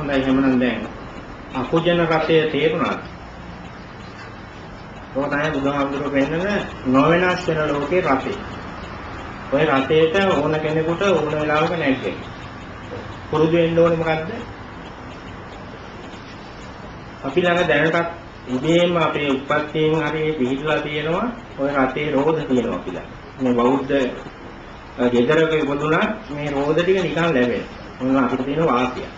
හොඳයි එහෙමනම් දැන් අකුජන රතය තේරුණාද? ඔය තමයි බුදුහාමුදුරුවෝ පෙන්නන නොවෙනස් වෙන ලෝකේ රතේ. ඔය රතේට ඕන කෙනෙකුට ඕන වෙලාවක නැග්ගේ. පුරුදු වෙන්න ඕනේ මොකද්ද? අපි ළඟ දැනටත් ඉබේම අපේ උපත්යෙන් හරි පිළිහිලා තියෙනවා ඔය රතේ රෝධ තියෙනවා කියලා. මේ බෞද්ධ ගෙදරක ඉපදුණා මේ රෝධ ටික නිකන් ලැබෙන. මොනවා අපිට තියෙන වාසිය.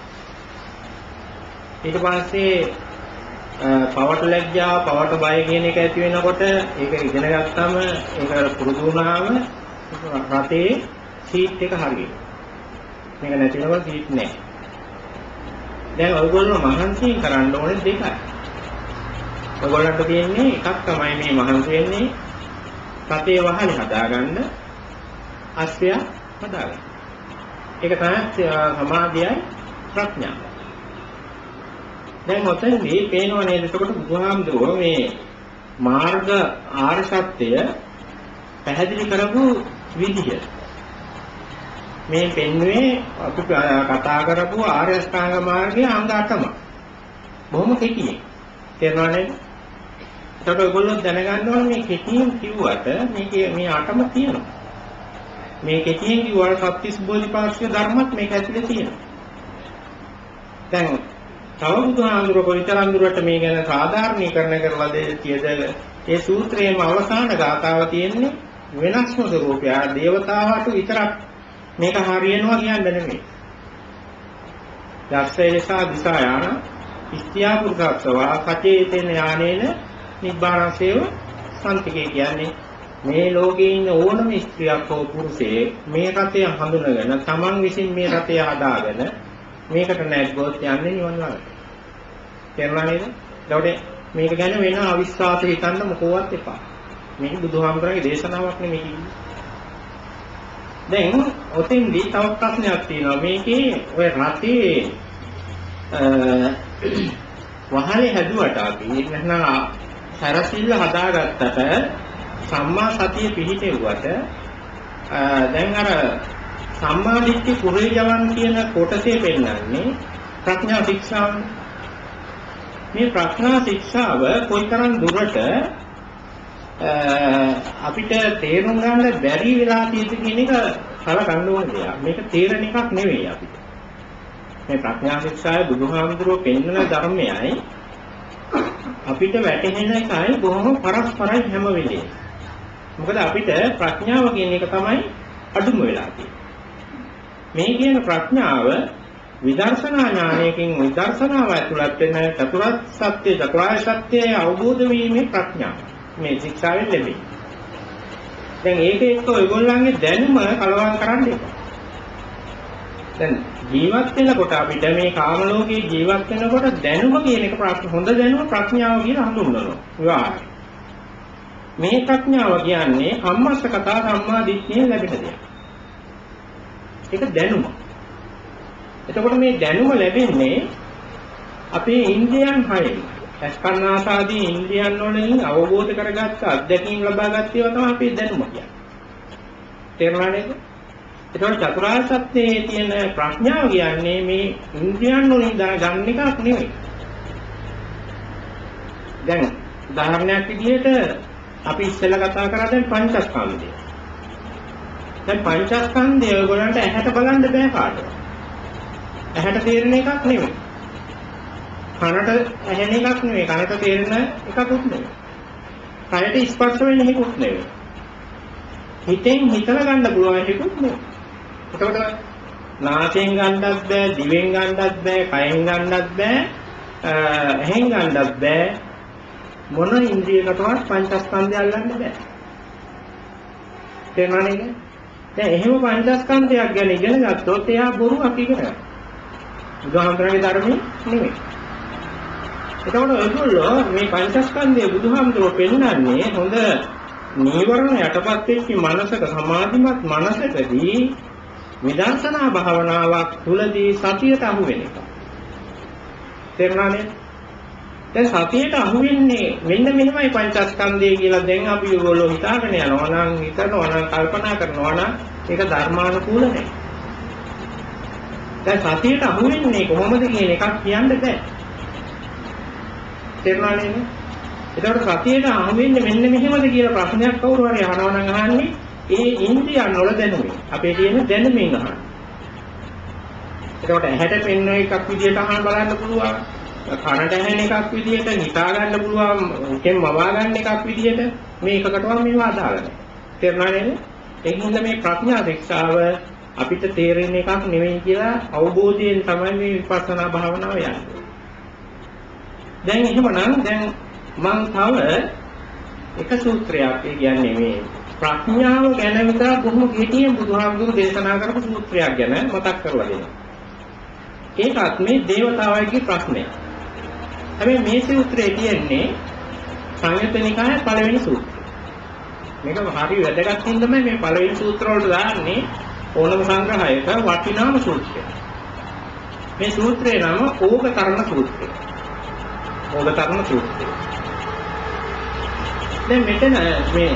ඊට පස්සේ පවට ලැජ්ජා පවට බය කියන එක ඇති වෙනකොට ඒක ඉගෙන ගත්තාම ඒක පුරුදු වුණාම රතේ සීට් එක හරියට. මේක නැතිනකොට සීට් නැහැ. දැන් ඔයගොල්ලෝ මහන්සියෙන් කරන්න ඕනේ දෙකයි. ඔයගොල්ලන්ට තියෙන්නේ එකක් තමයි මේ මහන්සි වෙන්නේ රතේ වහලේ හදාගන්න අස්වැය හදාගන්න. ඒක තමයි සමාධියයි ප්‍රඥාවයි. දැන් ඔතනදී පේනව නේද? එතකොට බුදුහාමුදුරුවෝ මේ මාර්ග ආර්ය සත්‍ය පැහැදිලි කරපු විදිය. මේ පෙන්වුවේ අපි කතා කරපු ආර්ය අෂ්ටාංග මාර්ගයේ අංග 8ම. බොහොම කෙටියෙන්. තේරුණා නේද? ඒකට ඔයගොල්ලෝ දැනගන්න ඕනේ මේ කෙටියෙන් කිව්වට මේකේ මේ 8ම තියෙනවා. මේ කෙටියෙන් කිව්වට සත්‍තිස් බෝධිපාක්ෂික ධර්මත් මේක ඇතුලේ තියෙනවා. දැන් තව බුදුහාමුදුරුවෝ කොයිතරම් දුරට මේ ගැන සාධාරණීකරණ කරලාද කියද ඒ සූත්‍රයේම අවසාන ගාථාව තියෙන්නේ වෙනස්ම ස්වરૂපය. දේවතාවට විතරක් මේක හරියනවා කියන්නේ නෙමෙයි. දස්සේසා දිසායන ඉස්ත්‍යා පුරුෂත්වා සචේතන ඥානේන නිබ්බානසේව සම්තිකේ කියන්නේ මේ ලෝකේ ඉන්න ඕනම ස්ත්‍රියක් හෝ පුරුෂයෙක් මේ රතය හඳුනගෙන තමන් විසින් මේ රතය හදාගෙන මේකට නැග්ගොත් යන්නේ නිවන් ළඟට. තේරුණා නේද? ඒකට මේක ගැන වෙන අවිශ්වාස හිතන්න මොකවත් එපා. මේක බුදුහාමුදුරන්ගේ දේශනාවක් නෙමෙයි කිව්වේ. දැන් ඔතෙන්දී තව ප්‍රශ්නයක් තියෙනවා. මේකේ ඔය රතේ වහලේ හැදුවට අපි නැත්නම් සරසිල්ල හදාගත්තට සම්මා සතිය පිහිටෙව්වට දැන් අර සම්මා දිට්ඨි කුරේජවන් කියන කොටසේ පෙන්නන්නේ ප්‍රඥා ශික්ෂාව. මේ ප්‍රඥා ශික්ෂාව කොයිතරම් දුරට අපිට තේරුම් ගන්න බැරි වෙලා තියෙද කියන එක සලකන්න ඕනේ දෙයක්. මේක තේරෙන එකක් නෙවෙයි අපිට. මේ ප්‍රඥා ශික්ෂාවේ බුදුහාමුදුරුවෝ පෙන්වන ධර්මයයි අපිට වැටහෙන එකයි බොහොම පරස්පරයි හැම වෙලේම. මොකද අපිට ප්‍රඥාව කියන එක තමයි අඩුම වෙලා තියෙන්නේ. මේ කියන ප්‍රඥාව විදර්ශනා ඥානයකින් විදර්ශනාව ඇතුළත් වෙන චතුරාර්ය සත්‍ය චතුරාර්ය සත්‍යය අවබෝධ වීමේ ප්‍රඥාව මේ ශික්ෂාවෙන් ලැබෙන්නේ. දැන් ඒක එක්ක ඔයගොල්ලන්ගේ දැනුම කලවම් කරන්න එපා. දැන් ජීවත් වෙනකොට අපිට මේ කාම ලෝකේ ජීවත් වෙනකොට දැනුම කියන එක හොඳ දැනුම ප්‍රඥාව කියලා හඳුන්වනවා. විවාහය. මේ ප්‍රඥාව කියන්නේ කම්මස්ස කතා සම්මා දිට්ඨිය ලැබෙන දෙයක්. ඒක දැනුම. එතකොට මේ දැනුම ලැබෙන්නේ අපේ ඉන්ද්‍රියන් හයෙන්. අස්කන්නාසාදී ඉන්ද්‍රියන් වලින් අවබෝධ කරගත්ත අත්දැකීම් ලබාගත් ඒවා තමයි අපේ දැනුම කියන්නේ. තේරුණා නේද? එතකොට චතුරාර්ය සත්‍යයේ තියෙන ප්‍රඥාව කියන්නේ මේ ඉන්ද්‍රියන් වලින් දැනගන්න එකක් නෙවෙයි. දැන් උදාහරණයක් විදිහට අපි ඉස්සෙල්ලා කතා කරා දැන් පංචස්කන්ධය. දැන් පංචස්කන්ධය ඔයගොල්ලන්ට ඇහැට බලන්න බෑ කාටවත්. ඇහැට තේරෙන එකක් නෙවෙයි. කනට ඇහෙන එකක් නෙවෙයි. කනට තේරෙන එකකුත් නෙවෙයි. කයට ස්පර්ශ වෙන එකකුත් නෙවෙයි. හිතෙන් හිතලා ගන්න පුළුවන් එකකුත් නෙවෙයි. එතකොට නාසයෙන් ගන්නත් බෑ, දිවෙන් ගන්නත් බෑ, කයෙන් ගන්නත් බෑ, ඇහෙන් ගන්නත් බෑ. මොන ඉන්ද්‍රියකටවත් පංචස්කන්ධය අල්ලන්න බෑ. තේරුණා නේද? දැන් එහෙම පංචස්කන්ධයක් ගැන ඉගෙන ගත්තොත් එයා බොරුවක් ඉගෙන ගන්නවා. බුදුහාමුදුරන්ගේ ධර්මයේ නෙමෙයි. එතකොට ඔයගොල්ලෝ මේ පංචස්කන්ධය බුදුහාමුදුරුවෝ පෙන්නන්නේ හොඳ නීවරණ යටපත් වෙච්ච මනසක සමාධිමත් මනසකදී විදර්ශනා භාවනාවක් තුලදී සතියට අහු වෙන එක. තේරුණා නේද? දැන් සතියට අහු වෙන්නේ මෙන්න මෙහෙමයි පංචස්කන්ධය කියලා දැන් අපි ඔයගොල්ලෝ හිතාගෙන යනවා නම් හිතනවා නම් කල්පනා කරනවා නම් ඒක ධර්මානුකූල නැහැ. දැන් සතියට අහු වෙන්නේ කොහොමද කියන එකක් කියන්න බෑ. තේරුණා නේද? ඒතකොට සතියට අහු වෙන්නේ මෙන්න මෙහෙමද කියලා ප්‍රශ්නයක් කවුරු හරි අහනවා නම් අහන්නේ ඒ ඉන්ද්‍රියන් වල දැනුමේ. අපේ තියෙන දැනුමින් අහන්නේ. ඒකට ඇහැට පෙනෙන එකක් විදියට අහන්න බලන්න පුළුවන්. කනට ඇහෙන එකක් විදියට හිතා ගන්න පුළුවන්. උකෙන් මවා ගන්න එකක් විදියට මේ එකකටවත් මේව අදාළ නැහැ. තේරුණා නේද? ඒකින්ද මේ ප්‍රඥා ශික්ෂාව අපිට තේරෙන එකක් නෙවෙයි කියලා අවබෝධයෙන් තමයි මේ විපස්සනා භාවනාව යන්නේ. දැන් එහෙමනම් දැන් මම තව එක සූත්‍රයක් කියන්නේ මේ ප්‍රඥාව ගැන විතර බොහොම කෙටියෙන් බුදුහාමුදුරු දේශනා කරපු සූත්‍රයක් ගැන මතක් කරලා දෙනවා. ඒකත් මේ දේවතාවයිගේ ප්‍රශ්නය. හැබැයි මේ සූත්‍රයේ තියෙන්නේ සංයුත්ත නිකායේ පළවෙනි සූත්‍රය. මේක හරි වැදගත් හින්දා මේ පළවෙනි සූත්‍ර වලට දාන්නේ ඕනම සංග්‍රහයක වටිනාම සූත්‍රය. මේ සූත්‍රයේ නම ඕගතරණ සූත්‍රය. ඕගතරණ සූත්‍රය. දැන් මෙතන මේ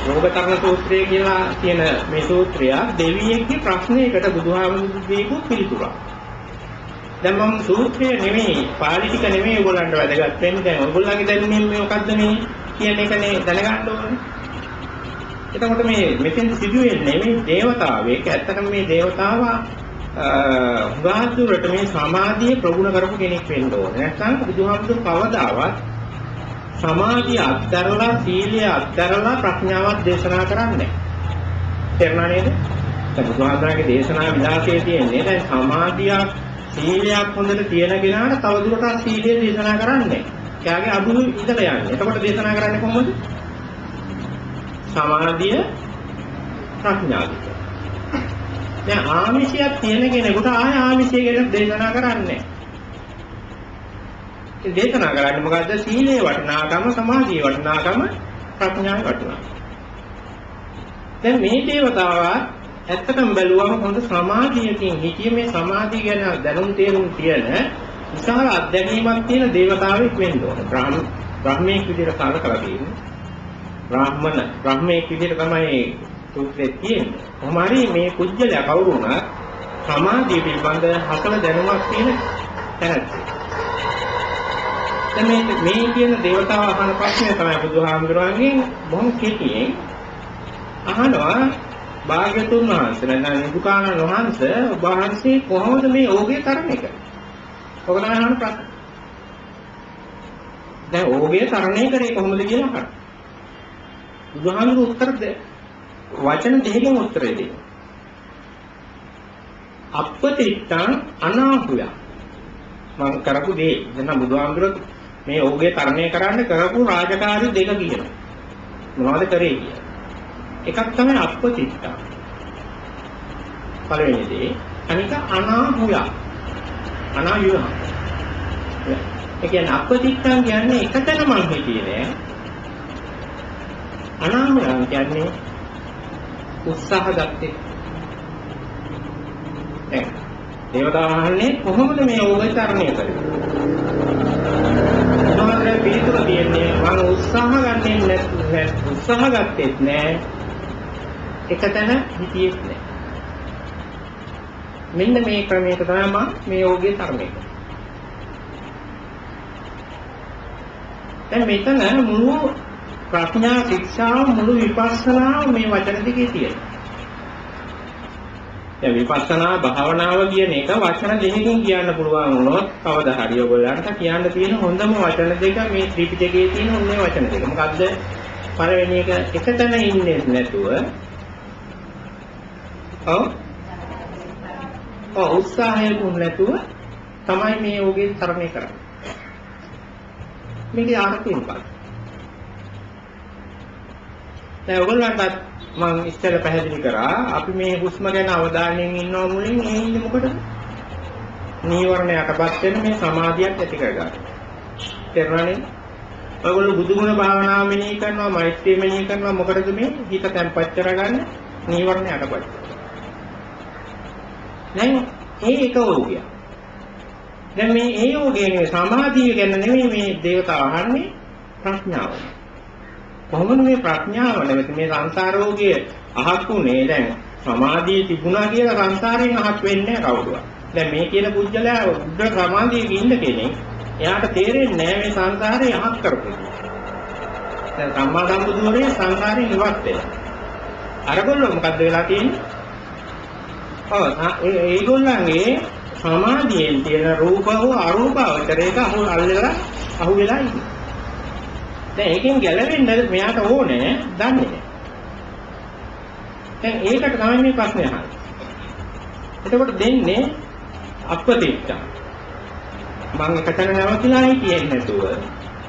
ඕගතරණ සූත්‍රය කියලා කියන මේ සූත්‍රය දෙවියෙක්ගේ ප්‍රශ්නයකට බුදුහාමුදුරු දීපු පිළිතුරක්. දැන් මම සූත්‍රය නෙමෙයි පාළි ටික නෙමෙයි ඔයගොල්ලන්ට වැදගත් වෙන්නේ. දැන් ඔයගොල්ලන්ගේ දැනුමින් මේ මොකද්ද මේ කියන එකනේ දැනගන්න ඕනේ. එතකොට මේ මෙතෙන් සිදුවෙන්නේ මේ දේවතාවෙක්. ඇත්තටම මේ දේවතාව උගාතුරට මේ සමාධිය ප්‍රගුණ කරපු කෙනෙක් වෙන්න ඕනේ. නැත්නම් බුදුහාමුදුරු කවදාවත් සමාධිය අත්දරලා සීලය අත්දරලා ප්‍රඥාවත් දේශනා කරන්නේ නැහැ. තේරුණා නේද? දැන් බුදුහාමුදුරගේ දේශනා විලාසයේ තියෙන්නේ දැන් සමාධිය සීලයක් හොඳට තියෙන කෙනාට තවදුරටත් සීලය දේශනා කරන්නේ. එයාගේ අභිනු ඉඳලා යන්නේ. එතකොට දේශනා කරන්නේ කොහොමද? සමාධිය ප්‍රඥාව. දැන් ආමිෂයක් තියෙන කෙනෙකුට ආය ආමිෂය ගැන දේශනා කරන්නේ. ඒ දේශනා කරන්නේ මොකද්ද? සීලේ වටිනාකම, සමාධියේ වටිනාකම, ප්‍රඥාවේ වටිනාකම. දැන් මේ දේවතාවා ඇත්තටම බැලුවම හොඳ සමාධියකින් හිතිය මේ සමාධිය ගැන දැනුම් තේරුම් තියෙන විශාල අත්දැකීමක් තියෙන දේවතාවෙක් වෙන්න ඕන. බ්‍රාහ්මණයෙක් විදිහට කලකලා තියෙන්නේ. බ්‍රාහ්මණයෙක් විදිහට තමයි සූත්‍රයේ තියෙන්නේ. කොහොමරි මේ කුජලයා කවුරු වුණත් සමාධිය පිළිබඳ හසල දැනුමක් තියෙන තැනක්. දැන් මේ කියන දේවතාව අහන ප්‍රශ්නය තමයි බුදුහාමුදුරන්ගෙන් බොහොම කෙටියෙන් අහනවා. භාග්‍යතුන් වහන්සේ නැත්නම් නිදුකානන් වහන්සේ ඔබ වහන්සේ කොහොමද මේ ඕගේ තරණය කරන්නේ? ඔක තමයි අහන ප්‍රශ්න. දැන් ඕගේ තරණය කරේ කොහොමද කියලා අහනවා. බුදුහාමුදුරු උත්තර වචන දෙකකින් උත්තරේ දෙනවා. අප්පතිත්තං අනාහුය. මම කරපු දේ දැන් බුදුහාමුදුරු මේ ඕගේ තරණය කරන්න කරපු රාජකාරී දෙක කියනවා. මොනවද කරේ කියලා. එකක් තමයි අප්පතිත්තා. පළවෙනි දේ අනික අනාහුය. අනාහුය. ඒ කියන්නේ අප්පතිත්තා කියන්නේ එකතැන මං හිටියේ නෑ. අනාහුය කියන්නේ උත්සාහ ගත්තේ. දැන් දේවතාවන්නේ කොහොමද මේ ඕගේ තරණය කරන්නේ? උදාහරණ පිළිතුර දෙන්නේ මම උත්සාහ ගන්නෙ නැහැ. උත්සාහ ගත්තෙත් නෑ. එකතැන හිතියෙත් නෑ. මෙන්න මේ ක්‍රමයට තමයි මම මේ යෝගයේ තරණය කරන්නේ. දැන් මෙතන මුළු ප්‍රඥා ශික්ෂාව මුළු විපස්සනාව මේ වචන දෙකේ තියෙනවා. දැන් විපස්සනා භාවනාව කියන එක වචන දෙකකින් කියන්න පුළුවන් වුණොත් කවදා හරි ඔයගොල්ලන්ට කියන්න තියෙන හොඳම වචන දෙක මේ ත්‍රිපිටකයේ තියෙන ඔන්නේ වචන දෙක. මොකද්ද? පළවෙනි එක එකතැන ඉන්නේ නැතුව උත්සාහයකුත් නැතුව තමයි මේ යෝගේ තරණය කරන්නේ. මේකේ අර්ථය මොකක්ද? දැන් ඔයගොල්ලන්ට මම ඉස්සෙල්ල පැහැදිලි කරා අපි මේ හුස්ම ගැන අවධානයෙන් ඉන්නව මුලින් ඒ ඉන්නේ මොකටද? නීවරණයටපත් වෙන මේ සමාධියක් ඇති කරගන්න. තේරුණානේ? ඔයගොල්ලෝ බුදුගුණ භාවනාව මෙනෙහි කරනවා, මෛත්‍රිය මෙනෙහි කරනවා මොකටද මේ හිත තැම්පත් කරගන්න නීවරණයටපත්. දැන් ඒ එක යෝගය. දැන් මේ ඒ යෝගයේ නෙවෙයි සමාධිය ගැන නෙවෙයි මේ දේවතාව අහන්නේ ප්‍රඥාව. කොහොමද මේ ප්‍රඥාව නැමෙති මේ සංසාර රෝගය අහක් උනේ? දැන් සමාධිය තිබුණා කියලා සංසාරයෙන් අහක් වෙන්නේ නැහැ කවුරුවත්. දැන් මේ කියන පුජ්‍යලයා උද්ද සමාධියක ඉන්න කෙනෙක් එයාට තේරෙන්නේ නැහැ මේ සංසාරේ යහක් කරපු. දැන් සම්මා සම්බුදුරේ සංසාරයෙන් ඉවත් වෙලා. අරගොල්ලෝ මොකද්ද වෙලා තියෙන්නේ? ඒගොල්ලන්ගේ සමාධියෙන් තියෙන රූප හෝ අරූප අවතරයක අහු වෙලා ඉන්නේ. දැන් ඒකෙන් ගැලවෙන්න මෙයාට ඕනේ දන්නේ නැහැ. දැන් ඒකට තමයි මේ ප්‍රශ්නේ අහන්නේ. එතකොට දෙන්නේ අපතිච්ඡා. මම එකතන නැවතිලා හිටියේ නැතුව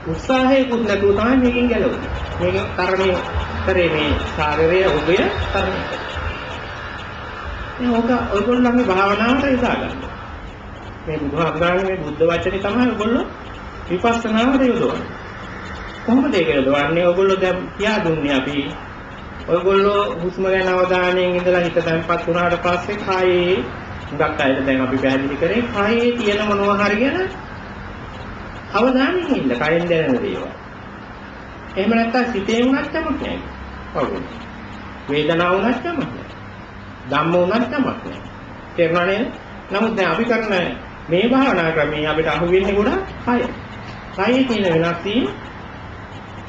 උත්සාහයකුත් නැතුව තමයි මේකෙන් ගැලවෙන්නේ. මේකෙන් තරණය කරේ මේ ශාරීරික උභය තරණය. මේක ඔයගොල්ලන්ගේ භාවනාවට යොදා ගන්න. මේ බුදුහාමුදුරන්ගේ මේ බුද්ධ වචනේ තමයි ඔයගොල්ලෝ විපස්සනාවට යොදවන්නේ. කොහොමද ඒක යොදවන්නේ? ඔයගොල්ලෝ දැන් කියා දුන්නේ අපි ඔයගොල්ලෝ හුස්ම ගැන අවධානයෙන් ඉඳලා හිත තැම්පත් වුණාට පස්සේ කායේ හුඟක් අයට දැන් අපි පැහැදිලි කරේ කායේ තියෙන මොනවා හරි ගැන අවධානයෙන් ඉන්න. කයෙන් දැනෙන දේවල්. එහෙම නැත්නම් සිතේ වුණත් කමක් නැහැ. ඔව්. වේදනාව වුණත් කමක් නැහැ. ධම්ම වුණත් කමක් නැහැ. තේරුණා නේද? නමුත් දැන් අපි කරන මේ භාවනා ක්‍රමයේ අපිට අහු වෙන්නේ ගොඩක් කය. කයේ තියෙන වෙනස් වීම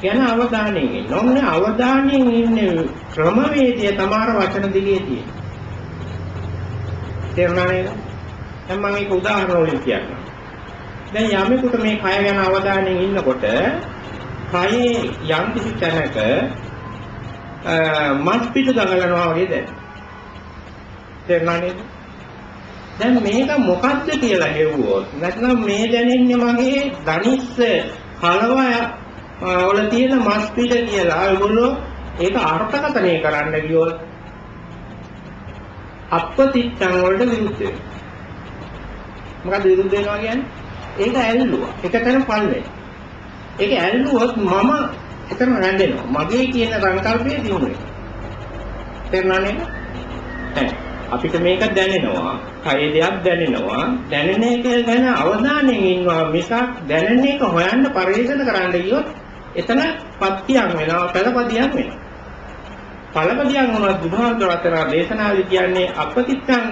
ගැන අවධානයෙන් ඉන්න. ඔන්නේ අවධානයෙන් ඉන්නේ ක්‍රමවේදය තමාර වචන දිගේ තියෙන. තේරුණා නේද? දැන් මම ඒක උදාහරණ වලින් කියන්නම්. දැන් යමෙකුට මේ කය ගැන අවධානයෙන් ඉන්නකොට කයේ යම් කිසි තැනක මස් පිටු දඟලනවා වගේ දැනෙනවා. තේරුණා නේද? දැන් මේක මොකක්ද කියලා හෙව්වොත් නැත්නම් මේ දැනෙන්නේ මගේ ධනිස්ස කලවය වල තියෙන මස් පිට කියලා ඒගොල්ලෝ ඒක අර්ථකථනය කරන්න ගියොත් අපතිච්ඡන් වලට විරුද්ධ වෙනවා. මොකද විරුද්ධ වෙනවා කියන්නේ? ඒක ඇල්ලුවා. එකතැන පල්ලේ. ඒක ඇල්ලුවොත් මම එතන රැඳෙනවා. මගේ කියන සංකල්පය දිනු වෙනවා. තේරුණා නේද? අපිට මේක දැනෙනවා. කයේ දෙයක් දැනෙනවා. දැනෙන එක ගැන අවධානයෙන් ඉන්නවා මිසක් දැනෙන එක හොයන්න පරිශන කරන්න ගියොත් එතන පත්‍තියක් වෙනවා, පළපදියක් වෙනවා. පළපදියක් වුණත් බුදුහාමුදුරුවෝ දේශනාවේදී කියන්නේ අපතිච්ඡන්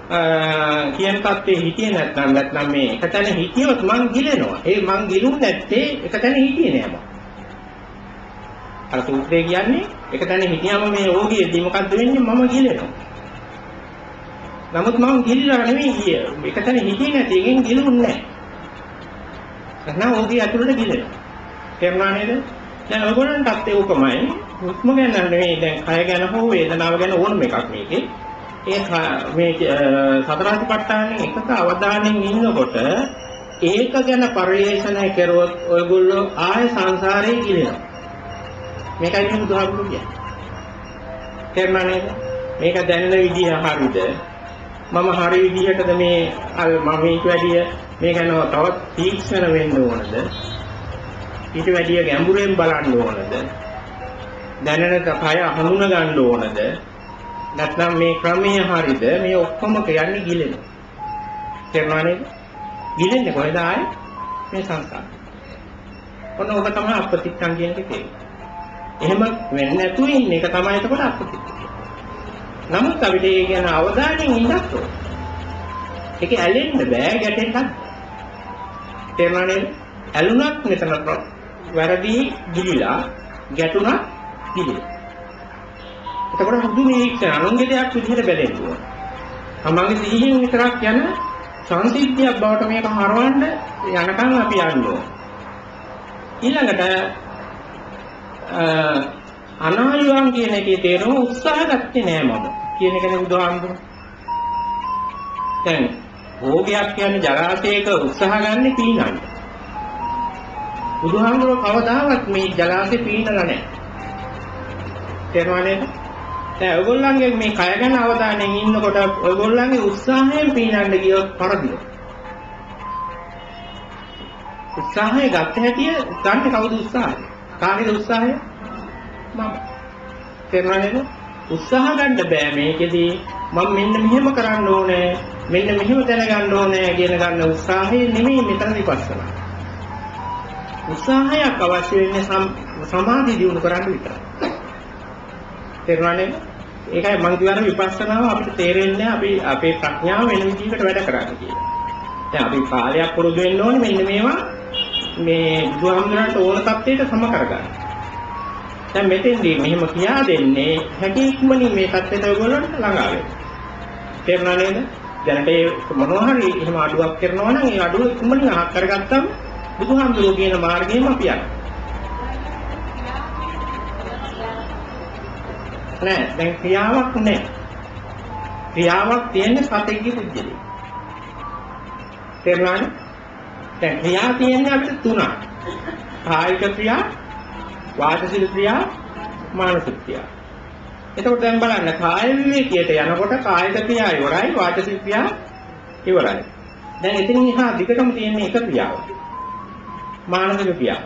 කියන தත්ත්වයේ හිතියේ නැත්නම් මේ එකතැන හිතියොත් මං ගිලෙනවා. ඒ මං ගිලුන්නේ නැත්තේ එකතැන හිතියේ නෑ මම. අර සූත්‍රයේ කියන්නේ එකතැන හිතියම මේ රෝගියෙදී මොකද්ද වෙන්නේ? මම ගිලෙනවා. නමුත් මම ගිලිලා නෙවෙයි ගියේ. එකතැන හිතියේ නැති එකෙන් ගිලුන්නේ නෑ. නැත්නම් රෝගිය ඇතුළට ගිලෙනවා. තේරුණා නේද? දැන් ඔයගොල්ලන්ටත් ඒකමයි. හුස්ම ගැන නෙවෙයි දැන් කය ගැන හෝ වේදනාව ගැන ඕනම එකක් මේකේ. මේ සතරාතිපට්ඨානෙ එකක අවධානයෙන් ඉන්නකොට ඒක ගැන පරිේශණය කරොත් ඔයගොල්ලෝ ආය සංසාරේ ගිලෙනවා. මේකයි මේ බුදුහාමුදුරු කියන්නේ. තේරුණා නේද? මේක දැනෙන විදිහ හරියද? මම හරි විදිහටද මේ මම ඊට වැඩිය මේ ගැන තවත් තීක්ෂණ වෙන්න ඕනද? ඊට වැඩිය ගැඹුරෙන් බලන්න ඕනද? දැනෙන කය හඳුන ගන්න ඕනද? නැත්නම් මේ ක්‍රමයේ හරියද? මේ ඔක්කොම කියන්නේ ගිලෙනවා. තේරුණා නේද? ගිලෙන්නේ කොහෙද ආයේ? මේ සංසාරේ. ඔන්න ඔක තමයි අපතිච්ඡන් කියන එකේ. එහෙම වෙන්නේ නැතුව ඉන්න එක තමයි එතකොට අපතිච්ඡන්. නමුත් අපිට ඒ කියන අවධානයෙන් ඉන්නත් ඕන. ඒක ඇලෙන්න බෑ ගැටෙන්නත්. තේරුණා නේද? ඇලුනත් මෙතන වැරදි ගිලිලා ගැටුණත් ගිලිලා. එතකොට හුදු නිරීක්ෂණ අනුන්ගේ දෙයක් විදිහට බැලෙන්න ඕන. තමන්ගේ සිහියෙන් විතරක් යන සංසිද්ධියක් බවට මේක හරවන්න යනකම් අපි යන්න ඕන. ඊළඟට අනායුවන් කියන එකේ තේරුම උත්සාහ ගත්තේ නෑ මම කියන එකනේ බුදුහාමුදුරුවෝ. දැන් භෝගයක් කියන්නේ ජලාශයක උත්සාහ ගන්න පීනන්න. බුදුහාමුදුරුවෝ කවදාවත් මේ ජලාශේ පීනලා නැහැ. තේරුණා නේද? දැන් ඔයගොල්ලන්ගේ මේ කය ගැන අවධානයෙන් ඉන්නකොට ඔයගොල්ලන්ගේ උත්සාහයෙන් පීනන්න ගියොත් පරදිනවා. උත්සාහය ගන්න හැටිය ගන්න කවුද උත්සාහය? කාගේද උත්සාහය? මම. තේරුණා නේද? උත්සාහ ගන්න බෑ මේකෙදී මම මෙන්න මෙහෙම කරන්න ඕනේ මෙන්න මෙහෙම දැනගන්න ඕනේ කියන ගන්න උත්සාහය නෙමෙයි මෙතන විපස්සනා. උත්සාහයක් අවශ්‍ය වෙන්නේ සමාධිය දියුණු කරන්න විතරයි. තේරුණා නේද? ඒකයි මම කියවන විපස්සනාව අපිට තේරෙන්නේ අපි අපේ ප්‍රඥාව වෙන විදිහකට වැඩ කරන්නේ කියලා. දැන් අපි කාලයක් පුරුදු වෙන්න ඕනේ මෙන්න මේවා මේ බුදුහාමුදුරන්ට ඕන තත්ත්වයට සම කරගන්න. දැන් මෙතෙන්දී මෙහෙම කියා දෙන්නේ හැකි ඉක්මනින් මේ தත්ත්වයට ඔයගොල්ලන්ට ළඟා වෙන්න. තේරුණා නේද? දැනට ඒ මොනවා හරි එහෙම අඩුවක් කරනවා නම් ඒ අඩුව ඉක්මනින් අහක් කරගත්තම බුදුහාමුදුරුවෝ කියන මාර්ගයෙම අපි යනවා. නෑ දැන් ක්‍රියාවක් නෑ. ක්‍රියාවක් තියෙන්නේ සතෙක්ගේ බුද්ධියේ. තේරුණාද? දැන් ක්‍රියා තියෙන්නේ අපිට තුනක්. කායික ක්‍රියා, වාචික ක්‍රියා, මානසික ක්‍රියා. එතකොට දැන් බලන්න කාය විවේකයට යනකොට කායික ක්‍රියා ඉවරයි, වාචික ක්‍රියා ඉවරයි. දැන් එතනින් එහා දිගටම තියෙන එක ක්‍රියාවක්. මානසික ක්‍රියාව.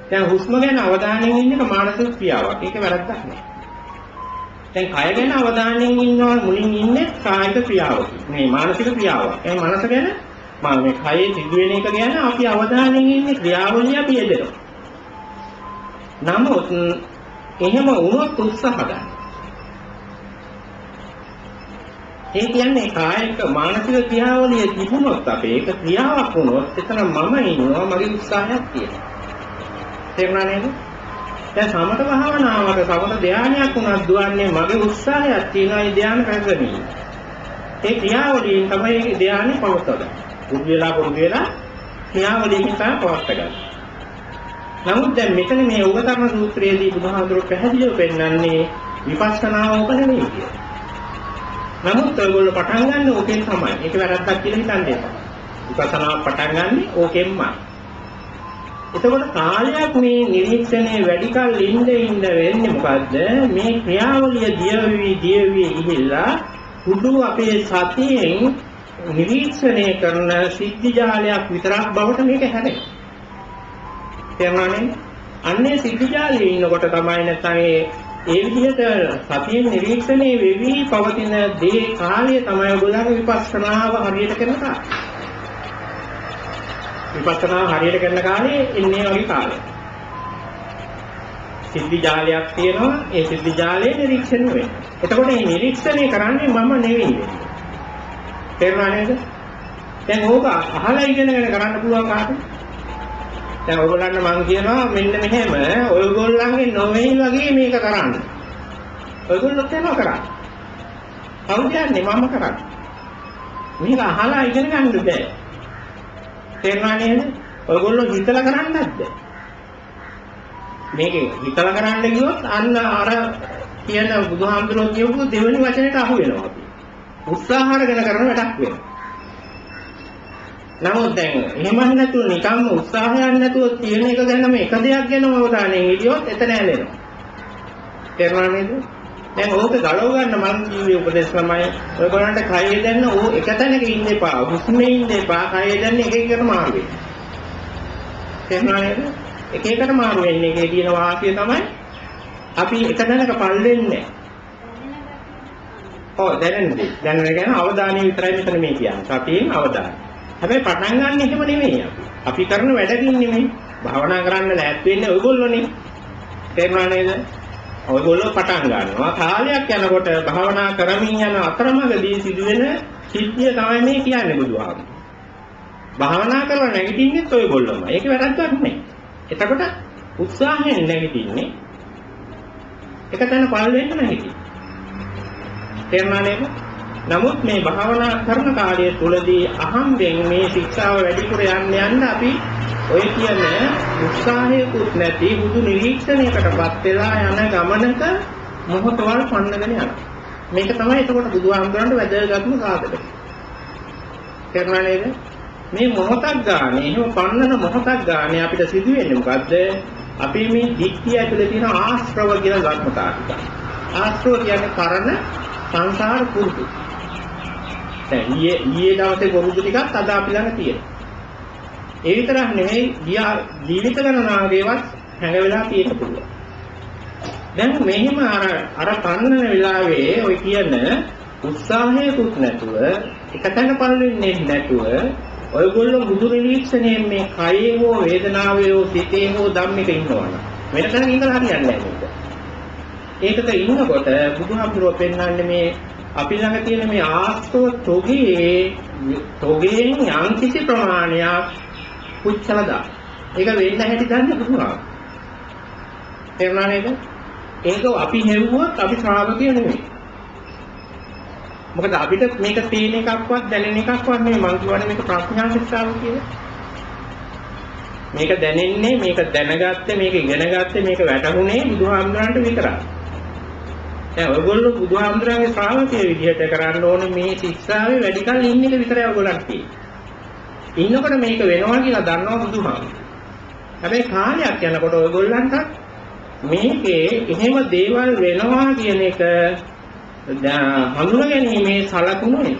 දැන් හුස්ම ගැන අවධානයෙන් ඉන්න එක මානසික ක්‍රියාවක්. ඒක වැරද්දක් නෑ. දැන් කය ගැන අවධානයෙන් ඉන්නවා මුලින් ඉන්නේ කායික ක්‍රියාවක. මේ මානසික ක්‍රියාවක්. ඒ මනස ගැන මේ කයේ සිදුවෙන එක ගැන අපි අවධානයෙන් ඉන්නේ ක්‍රියාවලිය අපි යෙදෙනවා. නමුත් එහෙම වුණොත් උත්සාහ ගන්න. ඒ කියන්නේ කායික මානසික ක්‍රියාවලිය තිබුණොත් අපේ ඒක ක්‍රියාවක් වුණොත් එතන මම ඉන්නවා මගේ උත්සාහයක් තියෙනවා. තේරුණා නේද? දැන් සමත භාවනාවක සමත ධානයක් උනත් දුවන්නේ මගේ උත්සාහයක් තියෙනවා ඒ ධානය කරගන්න. ඒ ක්‍රියාවලියෙන් තමයි ධානය පවත්වන්නේ. පුරුදු වෙලා ක්‍රියාවලියකින් තමයි පවත්වගන්නේ. නමුත් දැන් මෙතන මේ උගතරණ සූත්‍රයේදී බුදුහාමුදුරුවෝ පැහැදිලිව පෙන්නන්නේ විපස්සනාව ඔබ නෙමෙයි කියලා. නමුත් ඔයගොල්ලෝ පටන් ගන්න ඕකෙන් තමයි. ඒක වැරද්දක් කියලා හිතන්නේ නැහැ. විපස්සනාව පටන් ගන්න ඕකෙන්මයි. එතකොට කාලයක් මේ නිරීක්ෂණය වැඩි කල ඉන්න වෙන්නේ මොකද්ද? මේ ක්‍රියාවලිය දියවි ගිහිල්ලා උඩු අපේ සතියෙන් නිරීක්ෂණය කරන සිද්ධි ජාලයක් විතරක් බවට මේක හැදෙන්නේ. තේරුණානේ? අන්නේ සිද්ධි ජාලයේ ඉන්නකොට තමයි නැත්නම් ඒ විදිහට සතියෙන් නිරීක්ෂණය වෙවි පවතින දේ කාලය තමයි ඔයගොල්ලන්ගේ විපස්සනාව හරියට කරන කාලය. විපස්සනා හරියට කරන කාලේ ඉන්නේ වගේ කාලයක්. සිද්ධි ජාලයක් තියෙනවා ඒ සිද්ධි ජාලයේ නිරීක්ෂණය වෙනවා. එතකොට මේ නිරීක්ෂණය කරන්නේ මම නෙවෙයි. තේරුණා නේද? දැන් ඕක අහලා ඉගෙනගෙන කරන්න පුළුවන් කාටද? දැන් ඔයගොල්ලන්ට මම කියනවා මෙන්න මෙහෙම ඔයගොල්ලන්ගේ නොවේයි වගේ මේක කරන්න. ඔයගොල්ලොත් එහෙම කරා. කවුද යන්නේ මම කරන්නේ. මේක අහලා ඉගෙන ගන්න බෑ. තේරුණා නේද? ඔයගොල්ලෝ හිතලා කරන්නේ නැද්ද? මේක හිතලා කරන්න ගියොත් අන්න අර කියන බුදුහාමුදුරුවෝ කියපු දෙවෙනි වචනයට අහු වෙනවා අපි. උත්සාහ කරගෙන කරන වැඩක් වෙනවා. නමුත් දැන් එහෙම නැතුව නිකම්ම උත්සාහයක් නැතුව තියෙන එක ගැනම එක දෙයක් ගැනම අවධානයෙන් ඉදියොත් එතන ඇලෙනවා. තේරුණා නේද? දැන් ඕක ගලව ගන්න මම කිව්වේ උපදේශ තමයි ඔයගොල්ලන්ට කයේ දැන්න ඕ එක තැනක ඉන්න එපා. හුස්මේ ඉන්න එපා. කයේ දැන්න එක එකට මාරු වෙන්න. තේරුණා නේද? එක එකට මාරු වෙන්නේ එකේ තියෙන වාසිය තමයි අපි එක තැනක පල් වෙන්නේ. ඔව් දැනෙන්නේ. දැනෙන ගැන අවධානය විතරයි මෙතන මේ කියන්නේ. සතියෙන් අවධානය. හැබැයි පටන් ගන්න එහෙම නෙමෙයි අපි. අපි කරන වැඩකින් නෙමෙයි. භාවනා කරන්න ලෑස්ති වෙන්නේ ඔයගොල්ලෝනේ. තේරුණා නේද? ඔයගොල්ලෝ පටන් ගන්නවා. කාලයක් යනකොට භාවනා කරමින් යන අතරමඟදී සිදුවෙන සිද්ධිය තමයි මේ කියන්නේ බුදුහාමුදුරුවෝ. භාවනා කරලා නැගිටින්නෙත් ඔයගොල්ලෝමයි. ඒක වැරද්දක් නෙමෙයි. එතකොට උත්සාහයෙන් නැගිටින්නේ එක තැන පල් වෙන්න නැගිටින්න. තේරුණා නේද? නමුත් මේ භාවනා කරන කාලය තුලදී අහම්බෙන් මේ ශික්ෂාව වැඩිපුර යන්න අපි ඔය කියන උත්සාහයකුත් නැති බුදු නිරීක්ෂණයකටපත් වෙලා යන ගමනක මොහොතවල් පන්නගෙන යනවා. මේක තමයි එතකොට බුදුහාමුදුරන්ට වැදගත්ම සාධකය. තේරුණා නේද? මේ මොහොතක් ගානේ එහෙම පන්නන මොහොතක් ගානේ අපිට සිදු වෙන්නේ මොකද්ද? අපි මේ ධිට්ඨිය ඇතුලේ තියෙන ආශ්‍රව කියන ධර්මතාව ටික. ආශ්‍රව කියන්නේ කරන සංසාර පුරුදු. දැන් ඊයේ දවසේ පුරුදු ටිකක් අද අපි ළඟ තියෙනවා. ඒ විතරක් නෙමෙයි ජීවිත ගණනාවේවත් හැඟවෙලා තියෙන්න පුළුවන්. දැන් මෙහිම අර පන්නන වෙලාවේ ඔය කියන උත්සාහයකුත් නැතුව එකතැන පල් වෙන්නේ නැතුව ඔයගොල්ලෝ බුදු නිරීක්ෂණයෙන් මේ කයේ හෝ වේදනාවේ හෝ සිතේ හෝ ධම්මික ඉන්නවනේ. වෙන තැනක ඉඳලා හරියන්නේ නැහැ මේක. ඒකක ඉන්නකොට බුදුහාමුදුරුවෝ පෙන්වන්නේ මේ අපි ළඟ තියෙන මේ ආස්තව තොගයෙන් යම්කිසි ප්‍රමාණයක් පුච්චලා දාන. ඒක වෙන්න හැටි දන්නේ බුදුහාමුදුරුවෝ. තේරුණා නේද? ඒක අපි හෙව්වොත් අපි ශ්‍රාවකයෝ නෙමෙයි. මොකද අපිට මේක තේන එකක්වත් දැනෙන එකක්වත් නෙමෙයි. මම කියන්නේ මේක ප්‍රඥා ශික්ෂාව කියලා. මේක දැනෙන්නේ, මේක දැනගත්තේ, මේක ඉගෙනගත්තේ, මේක වැටහුනේ බුදුහාමුදුරන්ට විතරයි. දැන් ඔයගොල්ලෝ බුදුහාමුදුරන්ගේ ශ්‍රාවකයෝ විදිහට කරන්න ඕනේ මේ ශික්ෂාවේ වැඩි කල ඉන්න එක විතරයි ඔයගොල්ලන්ට තියෙන්නේ. ඉන්නකොට මේක වෙනවා කියලා දන්නවා බුදුහාමුදුරන්. හැබැයි කාලයක් යනකොට ඔයගොල්ලන්ට මේකේ එහෙම දේවල් වෙනවා කියන එක හඳුනගැනීමේ සලකුණු නේ.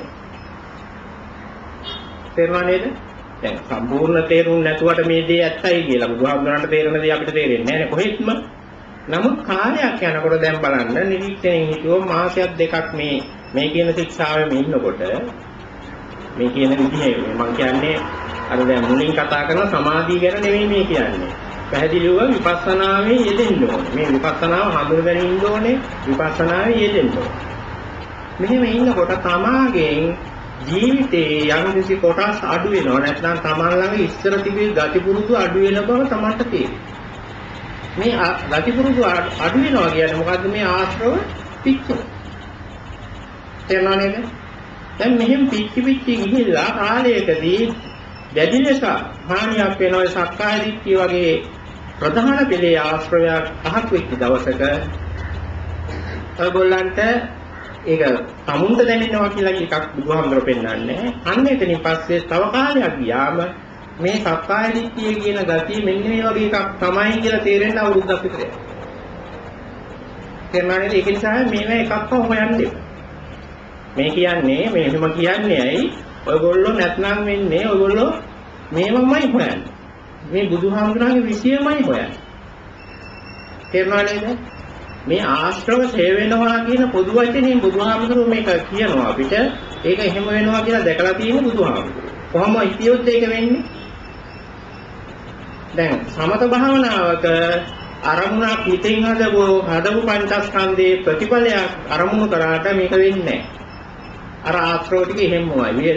තේරුණා නේද? දැන් සම්පූර්ණ තේරුම් නැතුවට මේ දේ ඇත්තයි කියලා බුදුහාමුදුරන්ට තේරෙන දේ අපිට තේරෙන්නේ නැහැ නේ කොහෙත්ම. නමුත් කාලයක් යනකොට දැන් බලන්න නිරීක්ෂණයෙන් හිතුව මාසයක් දෙකක් මේ කියන ශික්ෂාවෙම ඉන්නකොට මේ කියන විදිහේ මම කියන්නේ අර දැන් මුලින් කතා කරන සමාධිය ගැන නෙමෙයි මේ කියන්නේ. පැහැදිලිව විපස්සනාවේ යෙදෙන්න ඕනේ. මේ විපස්සනාව හඳුනගෙන ඉන්න ඕනේ. විපස්සනාවේ යෙදෙන්න ඕනේ. මෙහෙම ඉන්නකොට තමාගෙන් ජීවිතේ යම් කිසි කොටස් අඩු වෙනවා. නැත්නම් තමන් ළඟ ඉස්සර තිබී ගති පුරුදු අඩු වෙන බව තමන්ට තේරෙනවා. මේ ගති පුරුදු අඩු වෙනවා කියන්නේ මොකද්ද? මේ ආශ්‍රව පිච්චෙන. තේරුණා නේද? දැන් මෙහෙම පිච්චි ගිහිල්ලා කාලයකදී දැඩි ලෙස හානියක් වෙනවා. සක්කාය දිට්ඨිය වගේ ප්‍රධාන පෙළේ ආශ්‍රවයක් අහක් වෙච්ච දවසක ඔයගොල්ලන්ට ඒක සමුන්ද දැනෙනවා කියලා එකක් බුදුහාමුදුරුවෝ පෙන්නන්නේ. අන්න එතනින් පස්සේ තව කාලයක් ගියාම මේ සක්කාය දිට්ඨිය කියන ගතිය මෙන්න මේ වගේ එකක් තමයි කියලා තේරෙන්න අවුරුද්දක් විතර යනවා. තේරුණා නේද? ඒක නිසා මේවා එකක්ම හොයන්නේ. මේ කියන්නේ මෙහෙම කියන්නේ ඇයි? ඔයගොල්ලෝ නැත්නම් වෙන්නේ ඔයගොල්ලෝ මේවමයි හොයන්නේ. මේ බුදුහාමුදුරන්ගේ විෂයමයි හොයන්නේ. තේරුණා නේද? මේ ආශ්‍රව ඡේ වෙනවා කියන පොදු වචනේ බුදුහාමුදුරුවෝ මේක කියනවා අපිට. ඒක එහෙම වෙනවා කියලා දැකලා තියෙන බුදුහාමුදුරුවෝ. කොහොම හිතියොත් ඒක වෙන්නේ? දැන් සමත භාවනාවක අරමුණක් හිතින් හදපු පංචස්කන්ධයේ ප්‍රතිඵලයක් අරමුණු කරාට මේක වෙන්නේ නැහැ. අර ආශ්‍රව ටික එහෙමමයි.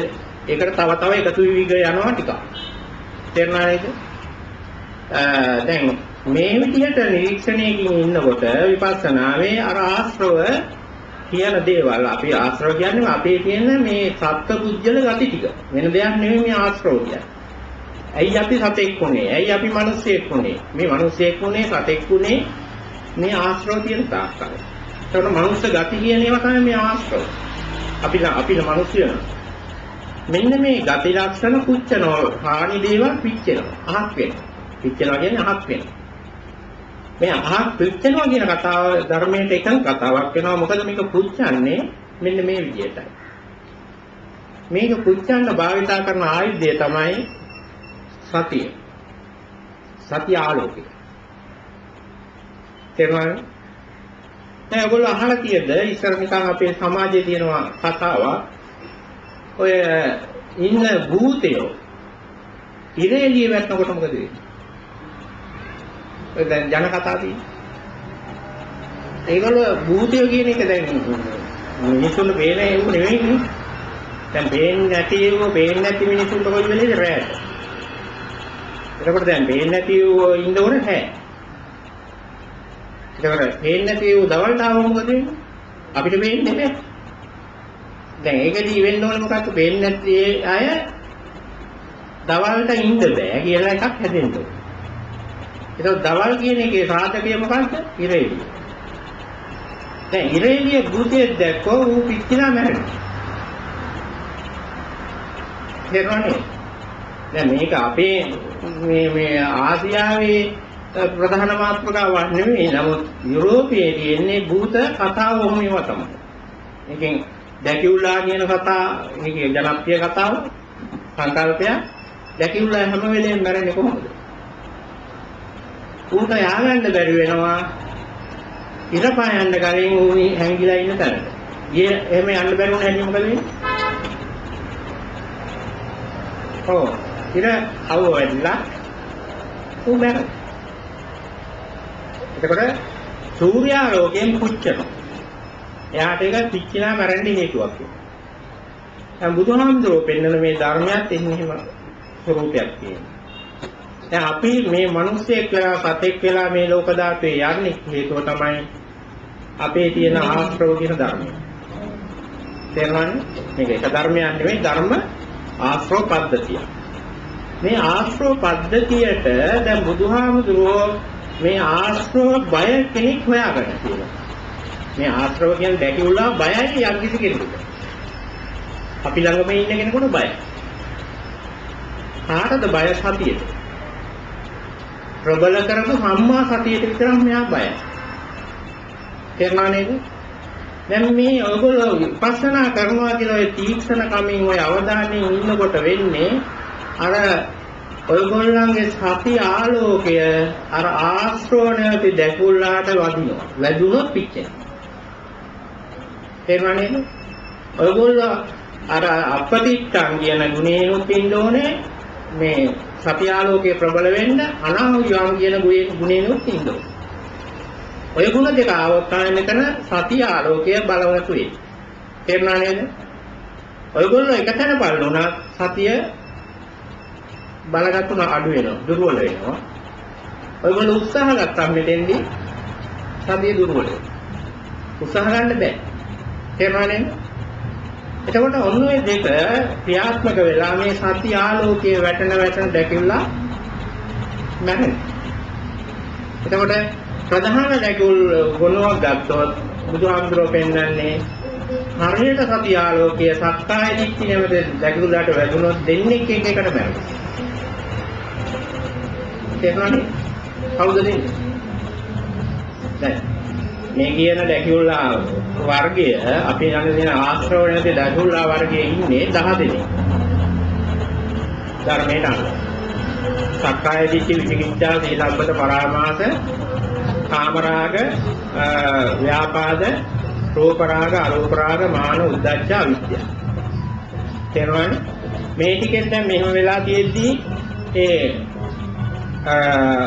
ඒකට තව එකතු වෙවි යනවා ටිකක්. තේරුණා නේද? දැන් මේ විදිහට නිරීක්ෂණයකින් ඉන්නකොට විපස්සනාවේ අර ආශ්‍රව කියන දේවල් අපි ආශ්‍රව කියන්නේ අපේ තියෙන මේ සත්පුද්ගල ගති ටික. වෙන දෙයක් නෙමෙයි මේ ආශ්‍රව කියන්නේ. ඇයි අපි සතෙක් වුනේ? ඇයි අපි මිනිස්සෙක් වුනේ? මේ මිනිස්සෙක් වුනේ සතෙක් වුනේ මේ ආශ්‍රව තියෙන තාක්කල්. ඒකට මනුස්ස ගති කියන ඒවා තමයි මේ ආශ්‍රව. අපි මිනිස්සුයන. මෙන්න මේ ගති ලක්ෂණ පුච්චනවා. හානි දේවල් පිච්චෙනවා. අහක් වෙනවා. පිච්චෙනවා කියන්නේ අහක් වෙනවා. මේ අහක් පිච්චෙනවා කියන කතාව ධර්මයට එකම කතාවක් වෙනවා. මොකද මේක පුච්චන්නේ මෙන්න මේ විදිහටයි. මේක පුච්චන්න භාවිතා කරන ආයුධය තමයි සතිය. සතිය ආලෝකය. තේරුණාද? දැන් ඔයගොල්ලෝ අහලා තියෙද ඉස්සර නිකන් අපේ සමාජයේ තියෙනවා කතාවක්. ඔය ඉන්න භූතයෝ ඉරේලිය වැටෙනකොට මොකද වෙන්නේ? ඔය දැන් ජන කතා තියෙන්නේ. ඒගොල්ලෝ භූතයෝ කියන එක දැන් මිනිස්සුන්ට පේන ඒව නෙවෙයිනේ. දැන් පේන්නේ නැති මිනිස්සුන්ට කොයි වෙලේද රැට. එතකොට දැන් පේන්නේ නැතිව ඉන්න ඕනේ නැහැ. ඒකට පේන්නේ නැතිව දවල්ට ආවම මොකද වෙන්නේ? අපිට පේන්නේ නැහැ. දැන් ඒකදී වෙන්න ඕනේ මොකක්ද? පේන්නේ නැති අය දවල්ට ඉන්න බෑ කියලා එකක් හැදෙන්න ඕනේ. ඒක දවල් කියන එකේ සාධකය මොකක්ද? ඉරේලිය. දැන් ඉරේලිය භූතයෙක් දැක්කෝ ඌ පිච්චිලා මැරෙනවා. තේරුණානේ? දැන් මේක අපේ මේ ආසියාවේ ප්‍රධාන මාතෘකාවක් නෙමෙයි. නමුත් යුරෝපයේ තියෙන්නේ භූත කතාව ඔහොම ඒවා තමයි. ඒකෙන් ඩැකියුලා කියන කතාව, මේකේ ජනප්‍රිය කතාව සංකල්පය. ඩැකියුලා හැම වෙලේම මැරෙන්නේ කොහොමද? ඌට ය아가න්න බැරි වෙනවා. ඉරපායන්න කලින් ඌ හැංගිලා ඉන්න තැනට. එහෙම යන්න බැරි වුණ හැටි මොකද වෙන්නේ? ඔව්. ඉර අවුව වැඩිලා ඌ මැරෙනවා. එතකොට සූර්යාලෝකයෙන් පුච්චනවා. එයාට ඒක පිච්චිලා මැරෙන්න හේතුවක් වෙනවා. දැන් බුදුහාමුදුරුවෝ පෙන්වන මේ ධර්මයක් එන්නේ එහෙම ස්වરૂපයක් තියෙනවා. දැන් අපි මේ මිනිස්සෙක් වෙලා සතෙක් වෙලා මේ ලෝක ධාතුවේ යන්නේ හේතුව තමයි අපේ තියෙන ආශ්‍රව කියන ධර්මය. තේරුණානේ? මේක එක ධර්මයක් නෙවෙයි ධර්ම ආශ්‍රව පද්ධතිය. මේ ආශ්‍රව පද්ධතියට දැන් බුදුහාමුදුරුවෝ මේ ආශ්‍රව බය කෙනෙක් හොයාගන්න කියලා. මේ ආශ්‍රව කියන දැකියුලා බයයි යම් කිසි කෙනෙකුට. අපි ළඟම ඉන්න කෙනෙකුට බයයි. කාටද බය සතියට? ප්‍රබල කරපු සම්මා සතියට විතරක් මෙයා බයයි. තේරුණා නේද? දැන් මේ ඔයගොල්ලෝ විපස්සනා කරනවා කියලා ඔය තීක්ෂණ කමින් ඔය අවධානයෙන් ඉන්නකොට වෙන්නේ අර ඔයගොල්ලන්ගේ සති ආලෝකය අර ආශ්‍රවණයට දැකුල්ලාට වදිනවා. වැදුනොත් පිච්චෙනවා. තේරුණා නේද? ඔයගොල්ලෝ අර අපතිත්තං කියන ගුණේනොත් ඉන්න ඕනේ මේ සති ආලෝකයේ ප්‍රබල වෙන්න අනාහුයම් කියන ගුණේනොත් ඉන්න ඕනේ. ඔය ගුණ දෙක આવොත් තමයි මෙතන සති ආලෝකය බලවත් වෙන්නේ. තේරුණා නේද? ඔයගොල්ලෝ එකතැන බලනවා සතිය බලගත්තුන අඩු වෙනවා, දුර්වල වෙනවා. ඔයගොල්ලෝ උත්සාහ ගත්තා මෙතෙන්දී සතිය දුර්වල වෙනවා. උත්සාහ ගන්න බෑ. තේරුණා නේද? එතකොට ඔන්න ඔය දෙක ක්‍රියාත්මක වෙලා මේ සති ආලෝකයේ වැටෙන දැකිලා මැරෙනවා. එතකොට ප්‍රධාන දැකුල් ගුණයක් ගත්තොත් බුදුහාමුදුරුවෝ පෙන්වන්නේ හරියට සති ආලෝකය සක්කාය දිට්ඨිය නැමෙත දැකුලට වැදුනොත් දෙන්නේ එක එකට මැරෙනවා. තේරුණානේ? කවුද දෙන්නේ? දැන් මේ කියන දැකුල්ලා වර්ගය අපි ළඟ තියෙන ආශ්‍රවණයේ දැකුල්ලා වර්ගයේ ඉන්නේ 10 දෙනෙක්. ධර්මයට අනුව. සක්කාය දිට්ඨි විචිකිච්ඡා සීලබ්බත පරාමාස කාමරාග ව්‍යාපාද රූපරාග අරූපරාග මාන උද්ධච්ච අවිද්‍යාව. තේරුණානේ? මේ ටිකෙන් දැන් මෙහෙම වෙලා තියෙද්දි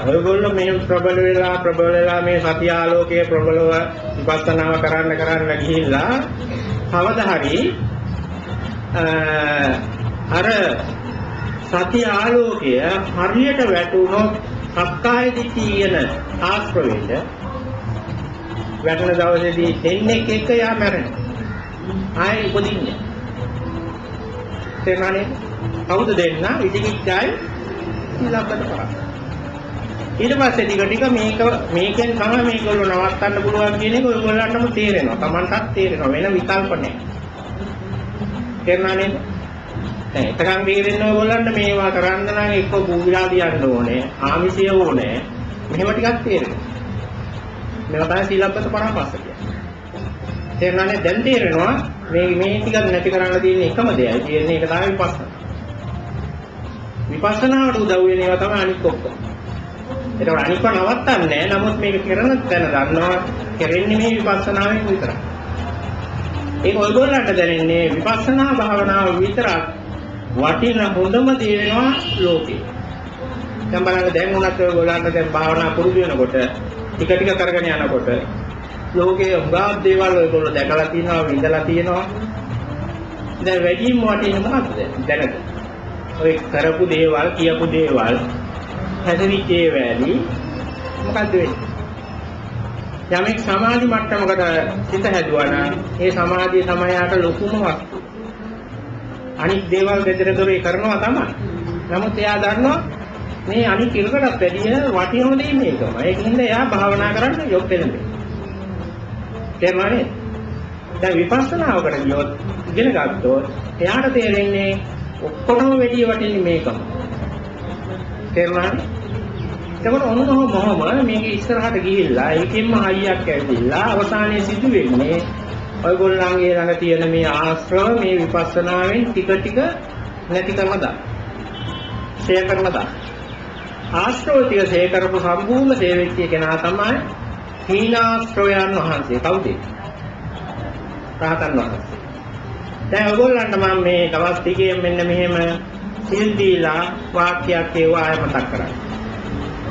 ඔයගොල්ලෝ මේ ප්‍රබල වෙලා මේ සති ආලෝකයේ ප්‍රබලව විපස්සනාව කරන්න ගිහිල්ලා කවදා හරි අර සති ආලෝකය හරියට වැටුනොත් සක්කාය දිට්ඨිය කියන ආශ්‍රවයට වැටෙන දවසේදී දෙන්නේ එක යා මැරෙනවා. ආයෙ උපදින්නේ. තේරුණානේ? කවුද දෙන්න? විචිකිච්ඡායි සීලබ්බත පරාමාස. ඊට පස්සේ ටික මේකෙන් තමයි මේගොල්ලෝ නවත්තන්න පුළුවන් කියන එක ඔයගොල්ලන්ටම තේරෙනවා. Tamanටත් තේරෙනවා. වෙන විකල්ප නැහැ. තේරුණා නේද? දැන් එතකන් බේරෙන්න ඔයගොල්ලන්ට මේවා කරන්න නම් එක්ක බුවිලා දියන්න ඕනේ. ආමිෂය ඕනේ. මෙහෙම ටිකක් තේරෙනවා. මේවා තමයි සීලබ්බත පරාමාස කියන්නේ. තේරුණානේ? දැන් තේරෙනවා මේ ටික නැති කරන්න තියෙන එකම දෙයයි. තියෙන්නේ ඒක තමයි විපස්සනා. විපස්සනාවට උදව් වෙන ඒවා තමයි අනිත් ඔක්කොම. ඒක අනිත්ව නවත්තන්නේ නැහැ. නමුත් මේක කරන තැන දන්නවා කරන්නේ මේ විපස්සනාවෙන් විතරයි. ඒක ඔයගොල්ලන්ට දැනෙන්නේ විපස්සනා භාවනාව විතරක් වටින හොඳම දේ වෙනවා ලෝකේ. දැන් බලන්න දැන් උනත් ඔයගොල්ලන්ට දැන් භාවනා පුරුදු වෙනකොට ටික කරගෙන යනකොට ලෝකයේ උගා දේවල් ඔයගොල්ලෝ දැකලා තියෙනවා, විඳලා තියෙනවා. දැන් වැඩිම වටින මොකක්ද දැනගන්න. ඔය කරපු දේවල්, කියපු දේවල් හැදෙච්ච ඒවාලි මොකද්ද වෙන්නේ? යමෙක් සමාධි මට්ටමකට සිත හැදුවා නම් ඒ සමාධිය තමයි යාට ලොකුම වස්තුව. අනිත් දේවල් දෙතර දොරේ කරනවා තමයි. නමුත් එයා දන්නවා මේ අනිත් එකකටත් වැඩිය වටිනම දේ මේකම. ඒකින්ද එයා භාවනා කරන්න යොක් වෙනවා. තේරුණානේ? දැන් විපස්සනාවකට ගියොත් ඉගෙන ගත්තොත් එයාට තේරෙන්නේ ඔක්කොම වැඩිය වටින්නේ මේකම. තේරුණානේ? එතකොට ඔන්නෝම මේක ඉස්සරහට ගිහිල්ලා ඒකෙන්ම හයියක් ඇවිල්ලා අවසානයේ සිදු වෙන්නේ ඔයගොල්ලන්ගේ ළඟ තියෙන මේ ආශ්‍රව මේ විපස්සනාවෙන් ටික නැති කරලා දාන්න. ෂෙයා කරලා දාන්න. ආශ්‍රව ටික ෂෙයා කරපු සම්පූර්ණ සේවෙච්ච කෙනා තමයි හීනාශ්‍රවයන් වහන්සේ. කවුද? රහතන් වහන්සේ. දැන් ඔයගොල්ලන්ට මම මේ දවස් ටිකේ මෙන්න මෙහෙම සිල් දීලා වාක්‍යයක් ඒවා ආයෙ මතක් කරගන්න.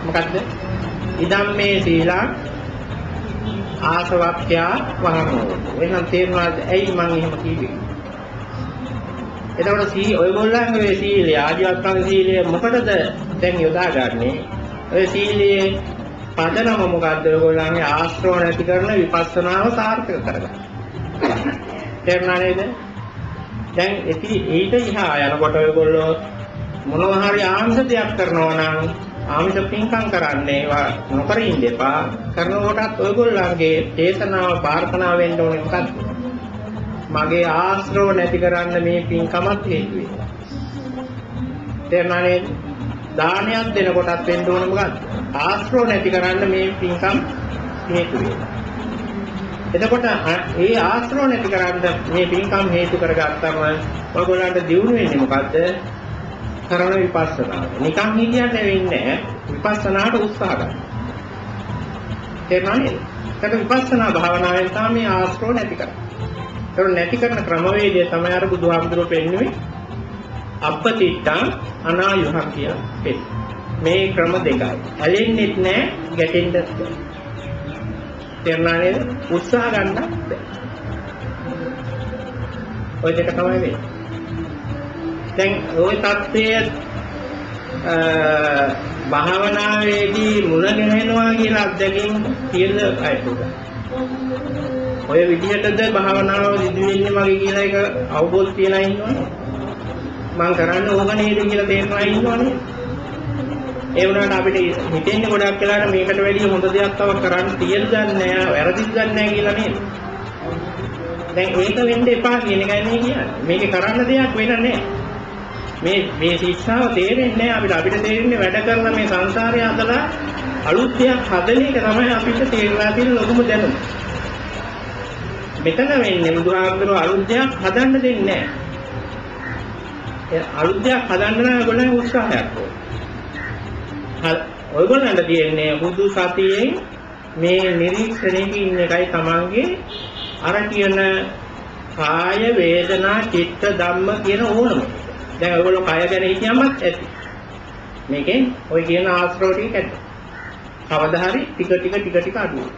මොකද්ද? ඉදම් මේ සීලා ආසවක්ඛ්‍යා වහමෝ. එහෙනම් තේරෙනවද ඇයි මම එහෙම කිව්වේ? එතකොට ඔයගොල්ලන්ගේ සීලය ආජීවත්වංග සීලය මොකටද දැන් යොදාගන්නේ? ඔය සීලයේ පදනම මොකද්ද? ඔයගොල්ලන්ගේ ආශ්‍රව නැති කරන විපස්සනාව සාර්ථක කරගන්න. තේරුණා නේද? දැන් ඊට ඉහා යනකොට ඔයගොල්ලෝ මොනවා හරි ආංශ දෙයක් කරනවා නම් ආමිෂ පින්කම් කරන්නේ ඒවා නොකර ඉන්න එපා. කරනකොටත් ඔයගොල්ලන්ගේ චේතනාව ප්‍රාර්ථනා වෙන්න ඕනේ මොකක්ද? මගේ ආශ්‍රව නැති කරන්න මේ පින්කමත් හේතු වෙනවා. තේරුණා නේද? දානයක් දෙනකොටත් වෙන්න ඕනේ මොකක්ද? ආශ්‍රව නැති කරන්න මේ පින්කම් හේතු වෙනවා. එතකොට ඒ ආශ්‍රව නැති කරන්න මේ පින්කම් හේතු කරගත්තම ඔයගොල්ලන්ට දියුණු වෙන්නේ මොකද්ද? කරන විපස්සනාව. නිකන් හිතියන්නේ වෙන්නේ විපස්සනාට උත්සාහ ගන්න. තේරුණා නේද? ඒක විපස්සනා භාවනාවෙන් තමයි මේ ආශ්‍රව නැති කරන්නේ. ඒක නැති කරන ක්‍රමවේදය තමයි අර බුදුහාමුදුරුවෝ පෙන්වුවේ අපතිත්තං අනායුහං කියන්නේ. මේ ක්‍රම දෙකයි. ඇලෙන්නෙත් නැහැ, ගැටෙන්නෙත් නැහැ. තේරුණා නේද? උත්සාහ ගන්න බෑ. ඔය දෙක තමයි වෙන්නේ. දැන් ওই தත්ත්වය භාවනාවේදී මුල ගැහෙනවා කියලා අත්දැකීම් තියෙන අයට. ඔය විදිහටද භාවනාව සිදු වෙන්නේ මගේ කියලා එක අවබෝධ තියලා ඉන්නවනේ. මම කරන්නේ ඕක නේද කියලා තේරෙනවා ඉන්නවනේ. ඒ වුණාට අපිට හිතෙන්නේ ගොඩක් වෙලාවට මේකට වැඩිය හොඳ දෙයක් තව කරන්න තියෙද නැහැ, වැරදිද නැහැ කියලා නේද? දැන් ඒක වෙන්න එපා කියන එකයි මේ කියන්නේ. මේකේ කරන්න දෙයක් වෙන නැහැ. මේ ශික්ෂාව තේරෙන්නේ නැහැ අපිට තේරෙන්නේ වැඩ කරන මේ සංසාරය හදලා අලුත් දෙයක් හදන එක තමයි අපිට තේරලා තියෙන ලොකුම දැනුම. මෙතන වෙන්නේ බුදුහාමුදුරුවෝ අලුත් දෙයක් හදන්න දෙන්නේ නැහැ. ඒ අලුත් දෙයක් හදන්න නම් ඔයගොල්ලන් උත්සාහයක් ඕන. ඔයගොල්ලන්ට තියෙන්නේ බුදු සතියෙන් මේ නිරීක්ෂණයක ඉන්න එකයි තමන්ගේ අර කියන කාය වේදනා චිත්ත ධම්ම කියන ඕනම. දැන් ඔයගොල්ලෝ කය ගැන හිතියමත් ඇති. මේකෙන් ඔය කියන ආශ්‍රව ටික ඇති. කවදා හරි ටික ටික අඩු වෙනවා.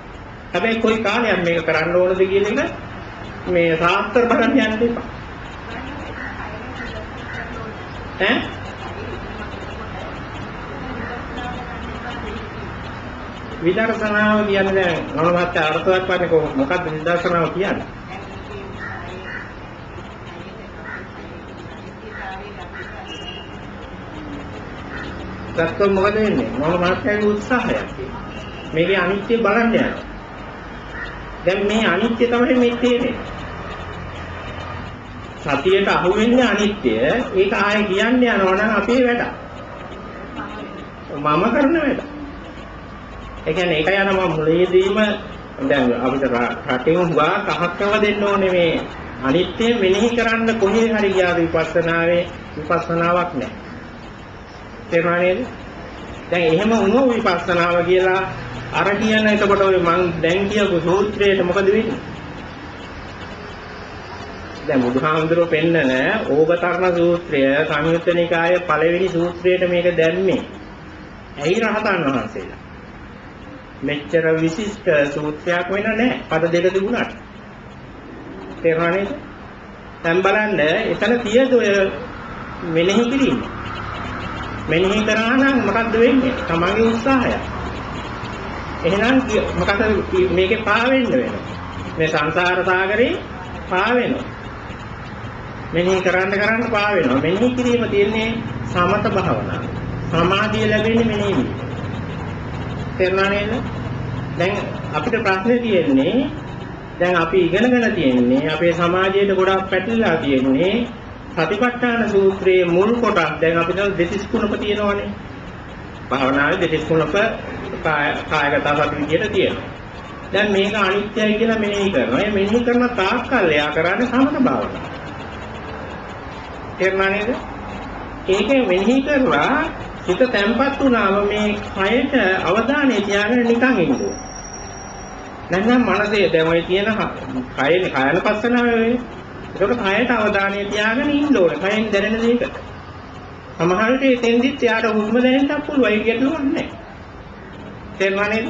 හැබැයි කොයි කාලයක් මේක කරන්න ඕනද කියන එක මේ සාස්ත්‍ර බලන්න යන්න එපා. ඈ? විදර්ශනාව කියන්නේ දැන් මොනවත් අර්ථයක් වන්නේ මොකක්ද විදර්ශනාව කියන්නේ? දැක්කොත් මොකද වෙන්නේ? මොන මාත්‍රාවේ උත්සාහයක් තියෙනවා. මේකේ අනිත්‍ය බලන්න යනවා. දැන් මේ අනිත්‍ය තමයි මේ තේරෙන්නේ. සතියට අහු වෙන්නේ අනිත්‍ය. ඒක ආයෙ කියන්න යනවා නම් අපේ වැඩ. මම කරන වැඩ. ඒ කියන්නේ ඒක යනවා මුලේදීම දැන් අපිට රටේ හුඟා කහක්කව දෙන්න ඕනේ මේ අනිත්‍ය මෙනෙහි කරන්න කොහේ හරි ගියාද විපස්සනාවක් නැහැ. තේරුණා නේද? දැන් එහෙම වුණොත් විපස්සනාව කියලා අර කියන එතකොට ඔය මං දැන් කියපු සූත්‍රයට මොකද වෙන්නේ? දැන් බුදුහාමුදුරුවෝ පෙන්නන ඕගතරණ සූත්‍රය සංයුත්ත නිකායේ පළවෙනි සූත්‍රයට මේක දැම්මේ. ඇයි රහතන් වහන්සේලා? මෙච්චර විශිෂ්ට සූත්‍රයක් වෙන නැහැ. පද දෙක තිබුණාට. තේරුණා නේද? දැන් බලන්න එතන තියෙද ඔය මෙනෙහි කිරීම. මෙනෙහි කරා නම් මොකද්ද වෙන්නේ? තමන්ගේ උත්සාහය. එහෙනම් මොකද මේකේ පා වෙන්න වෙනවා. මේ සංසාර සාගරේ පා වෙනවා. මෙනෙහි කරන්න පා වෙනවා. මෙනෙහි කිරීම තියෙන්නේ සමත භාවනාව. සමාධිය ලැබෙන්නේ මෙනෙහි. තේරුණා නේද? දැන් අපිට ප්‍රශ්නේ තියෙන්නේ දැන් අපි ඉගෙනගෙන තියෙන්නේ අපේ සමාජයේ ගොඩක් පැටලලා තියෙන්නේ සතිපට්ඨාන සූත්‍රයේ මුල් කොටස් දැන් අපිට දෙතිස් කුණප තියෙනවනේ. භාවනාවේ දෙතිස් කුණප කායගත සති විදියට තියෙනවා. දැන් මේක අනිත්‍යයි කියලා මෙනෙහි කරනවා. මේ මෙනෙහි කරන තාක්කල් එයා කරන්නේ සමත භාවනාව. තේරුණා නේද? ඒකෙන් මෙනෙහි කරලා හිත තැම්පත් වුණාම මේ කයට අවධානය තියාගෙන නිකන් ඉන්න ඕනේ. නැත්නම් මනසේ දැන් ඔය කියන කයනේ කායන පස්සනාවේ වෙන්නේ. ඒකට කයට අවධානය තියාගෙන ඉන්න ඕනේ. කයෙන් දැනෙන දේකට. සමහර විට එතෙන්දිත් යාට හුස්ම දැනෙන්නත් පුළුවන්. ඒක ගැටලුවක් නැහැ. තේරුණා නේද?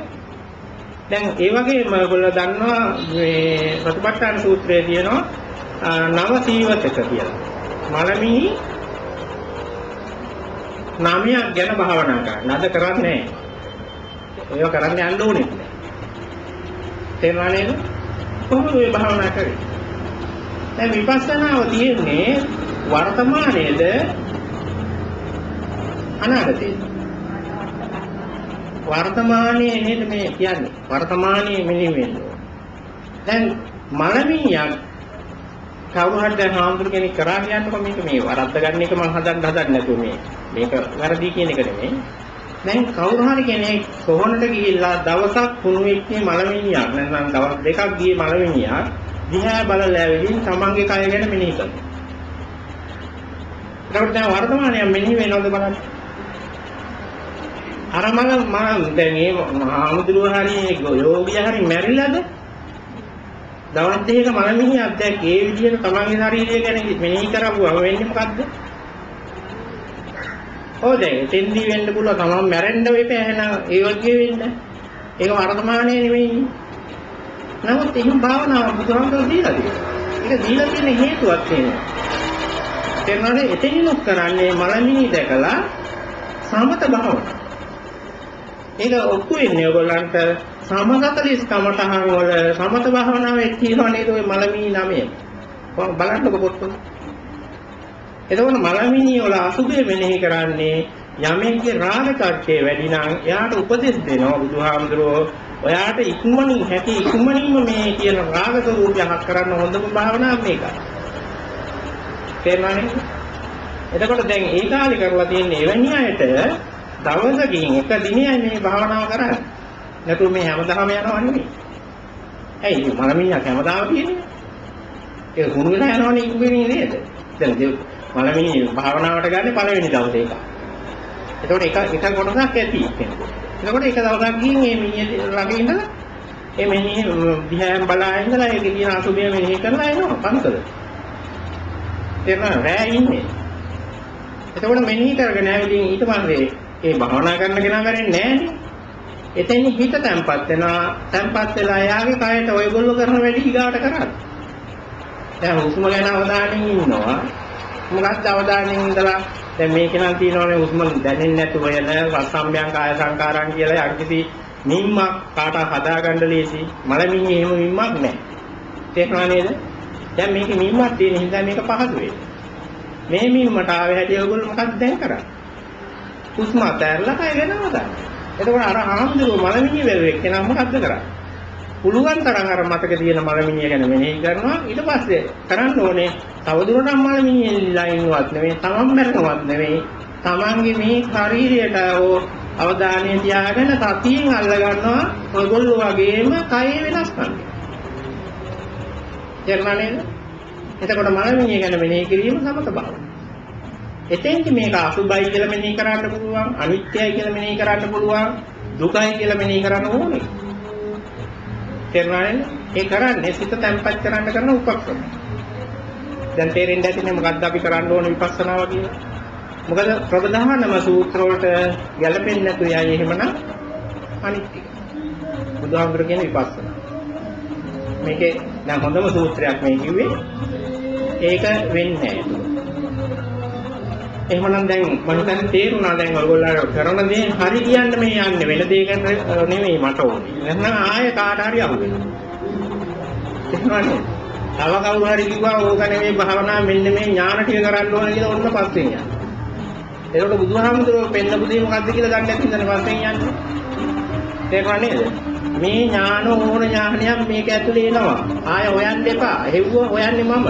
දැන් ඒ වගේම ඔයගොල්ලෝ දන්නවා මේ සතිපට්ඨාන සූත්‍රයේ තියෙනවා නව සීවතක කියලා. මලමිනි 9ක් ගැන භාවනා කරන්න. අද කරන්නේ නැහැ. ඒව කරන්න යන්න ඕනේ නැහැ. තේරුණා නේද? කොහොමද මේ භාවනා කරන්නේ? දැන් විපස්සනාව තියෙන්නේ වර්තමානයේද අනාගතයේද? වර්තමානයේ නේද මේ කියන්නේ. වර්තමානයේ මෙහෙම වෙන්නේ. දැන් මලමිණියක් කවුරු හරි දැන් හාමුදුරු කෙනෙක් කරා කියන්නකො මේක මේ වරද්ද ගන්න එක මම හදන්න නැතුව මේක වැරදි කියන එක නෙමෙයි. දැන් කවුරු හරි කෙනෙක් සොහනට ගිහිල්ලා දවසක් කුණු වෙච්ච මලමිණියක් නැත්නම් දවස් දෙකක් ගියේ මලමිණියක් දිහා බලලා ඇවිදින් තමන්ගේ කය ගැන මෙනෙහි කරනවා. ඒකට දැන් වර්තමානයේ මෙනෙහි වෙනවද බලන්න. අර මම දැන් මේ හාමුදුරුවෝ හරි යෝගිය හරි මැරිලාද? දවස් දෙකක මලමිණියක් දැන් ඒ විදිහට තමන්ගේ ශරීරය ගැන මෙනෙහි කරපුවම වෙන්නේ මොකද්ද? ඔව් දැන් තෙන්දි වෙන්න පුළුවන් තමන් මැරෙන්න වෙපේ එහෙනම් ඒ වගේ වෙන්න. ඒක වර්තමානයේ නෙමෙයි. නමුත් එහෙම භාවනාව බුදුහාමුදුරුවෝ දීලා තියෙනවා. ඒක දීලා තියෙන හේතුවක් තියෙනවා. එතනනේ එතනිනුත් කරන්නේ මලමිණි දැකලා සමත භාවනාව. ඒක ඔක්කො ඉන්නේ ඔයගොල්ලන්ට සමගතලිස් කමතහන් වල සමත භාවනාවේ තියෙනවා නේද ඔය මලමිණි නමය. බලන්නකො පොත්වල. එතකොට මලමිණි වල අසුභය මෙනෙහි කරන්නේ යමෙන්ගේ රාග කර්ෂය වැඩි නම් එයාට උපදෙස් දෙනවා බුදුහාමුදුරුවෝ. ඔයාට ඉක්මනින්ම මේ කියන රාග ස්වરૂපය හක් කරන්න හොඳම භාවනාව මේකයි. තේරුණානේ? එතකොට දැන් ඒ කාලේ කරලා තියෙන්නේ එවැනි අයට දවසකින් එක දිනයයි මේ භාවනාව කරන්නේ. නැතුව මේ හැමදාම යනවා නෙමෙයි. ඇයි මලමිණියක් හැමදාම තියෙන්නේ? ඒක හුරු වෙලා යනවනේ ඉක්මනින් නේද? දැන් මලමිණිය භාවනාවට ගන්න පළවෙනි දවසේ එක. එතකොට එක කොටසක් ඇති කෙනෙකුට. එතකොට එක දවසක් ගිහින් මේ මිනිහ ළඟ ඉඳලා මේ මිනිහ දිහාම බලා ඉඳලා ඒකේ තියෙන අසුබය මෙනෙහි කරලා එනවා පන්සල. ඒක රෑ ඉන්නේ. එතකොට මෙනෙහි කරගෙන ඇවිදින් ඊට පස්සේ ඒ භාවනා කරන කෙනා කරන්නේ නැහැනේ. එතෙන් හිත තැම්පත් වෙනවා. තැම්පත් වෙලා යාගේ කයට ඔයගොල්ලෝ කරන වැඩි ඊගාට කරා. දැන් හුස්ම ගැන අවධානයෙන් ඉන්නවා. මොකක්ද අවධානයෙන් ඉඳලා දැන් මේක නම් තියෙනවනේ හුස්ම දැනෙන්නේ නැතුව යන වස්සම්බයන් කාය සංකාරම් කියලා යම්කිසි නිම්මක් කාට හදාගන්න ලේසි. මලමිණි එහෙම නිම්මක් නැහැ. තේරුණා නේද? දැන් මේකේ නිම්මක් තියෙන හින්දා මේක පහසු වෙන්නේ. මේ නිම්මට ආවේ හැටි ඔයගොල්ලෝ මොකක්ද දැන් කරන්නේ? හුස්ම අතහැරලා කය ගැන හදාගන්න. එතකොට අර ආම්දුර මලමිණිය වැරෙක් කෙනා මොකද්ද කරන්නේ? පුළුවන් තරම් අර මතක තියෙන මලමිණිය ගැන මෙනෙහි කරනවා. ඊට පස්සේ කරන්න ඕනේ තවදුරටත් මලමිණියලා ඉන්නවත් නෙවෙයි, තමන් මරනවත් නෙවෙයි. තමන්ගේ මේ ශරීරයට අවධානය තියාගෙන සතියෙන් අල්ල ගන්නවා ඔයගොල්ලෝ වගේම කය වෙනස් කරනවා. තේරුණා නේද? එතකොට මලමිණිය ගැන මෙනෙහි කිරීම සමත භාවනාව. එතෙන්දි මේක අසුභයි කියලා මෙනෙහි කරන්න පුළුවන්, අනිත්‍යයි කියලා මෙනෙහි කරන්න පුළුවන්, දුකයි කියලා මෙනෙහි කරන්න ඕනේ. තේරුණානේ? ඒ කරන්නේ සිත තැම්පත් කරන්න කරන උපක්‍රම. දැන් තේරෙන්නේ නැතිනේ මොකද්ද අපි කරන්න ඕනේ විපස්සනාව කියලා. මොකද ප්‍රබෝධානම සූත්‍ර වලට ගැලපෙන්නේ නැතු යයි එහෙමනම් අනිත්‍ය. බුදුහාමුදුර කියන විපස්සනා. මේකේ දැන් හොඳම සූත්‍රයක් මේ කිව්වේ. ඒක වෙන්නේ නැහැ. එහෙමනම් දැන් මම හිතන්නේ තේරුණා දැන් ඔයගොල්ලෝ කරන දේ හරි කියන්න මේ යන්නේ වෙන දෙයකට නෙමෙයි මට ඕනේ. නැත්නම් ආයෙ කාට හරි අහු වෙනවා. එහෙමනේ. තව කවුරු හරි කිව්වා ඕක නෙමෙයි භාවනා මෙන්න මේ ඥාන ටික කරන්න ඕන කියලා ඔන්න පස්සේ යනවා. ඒකට බුදුහාමුදුරුවෝ පෙන්නපු දේ මොකද්ද කියලා දන්නේ නැති ඉඳන් පස්සේ යන්නේ. තේරුණා නේද? මේ ඥාන ඕන ඥානයක් මේක ඇතුලේ එනවා. ආයෙ හොයන්න එපා. හෙව්ව හොයන්නේ මම.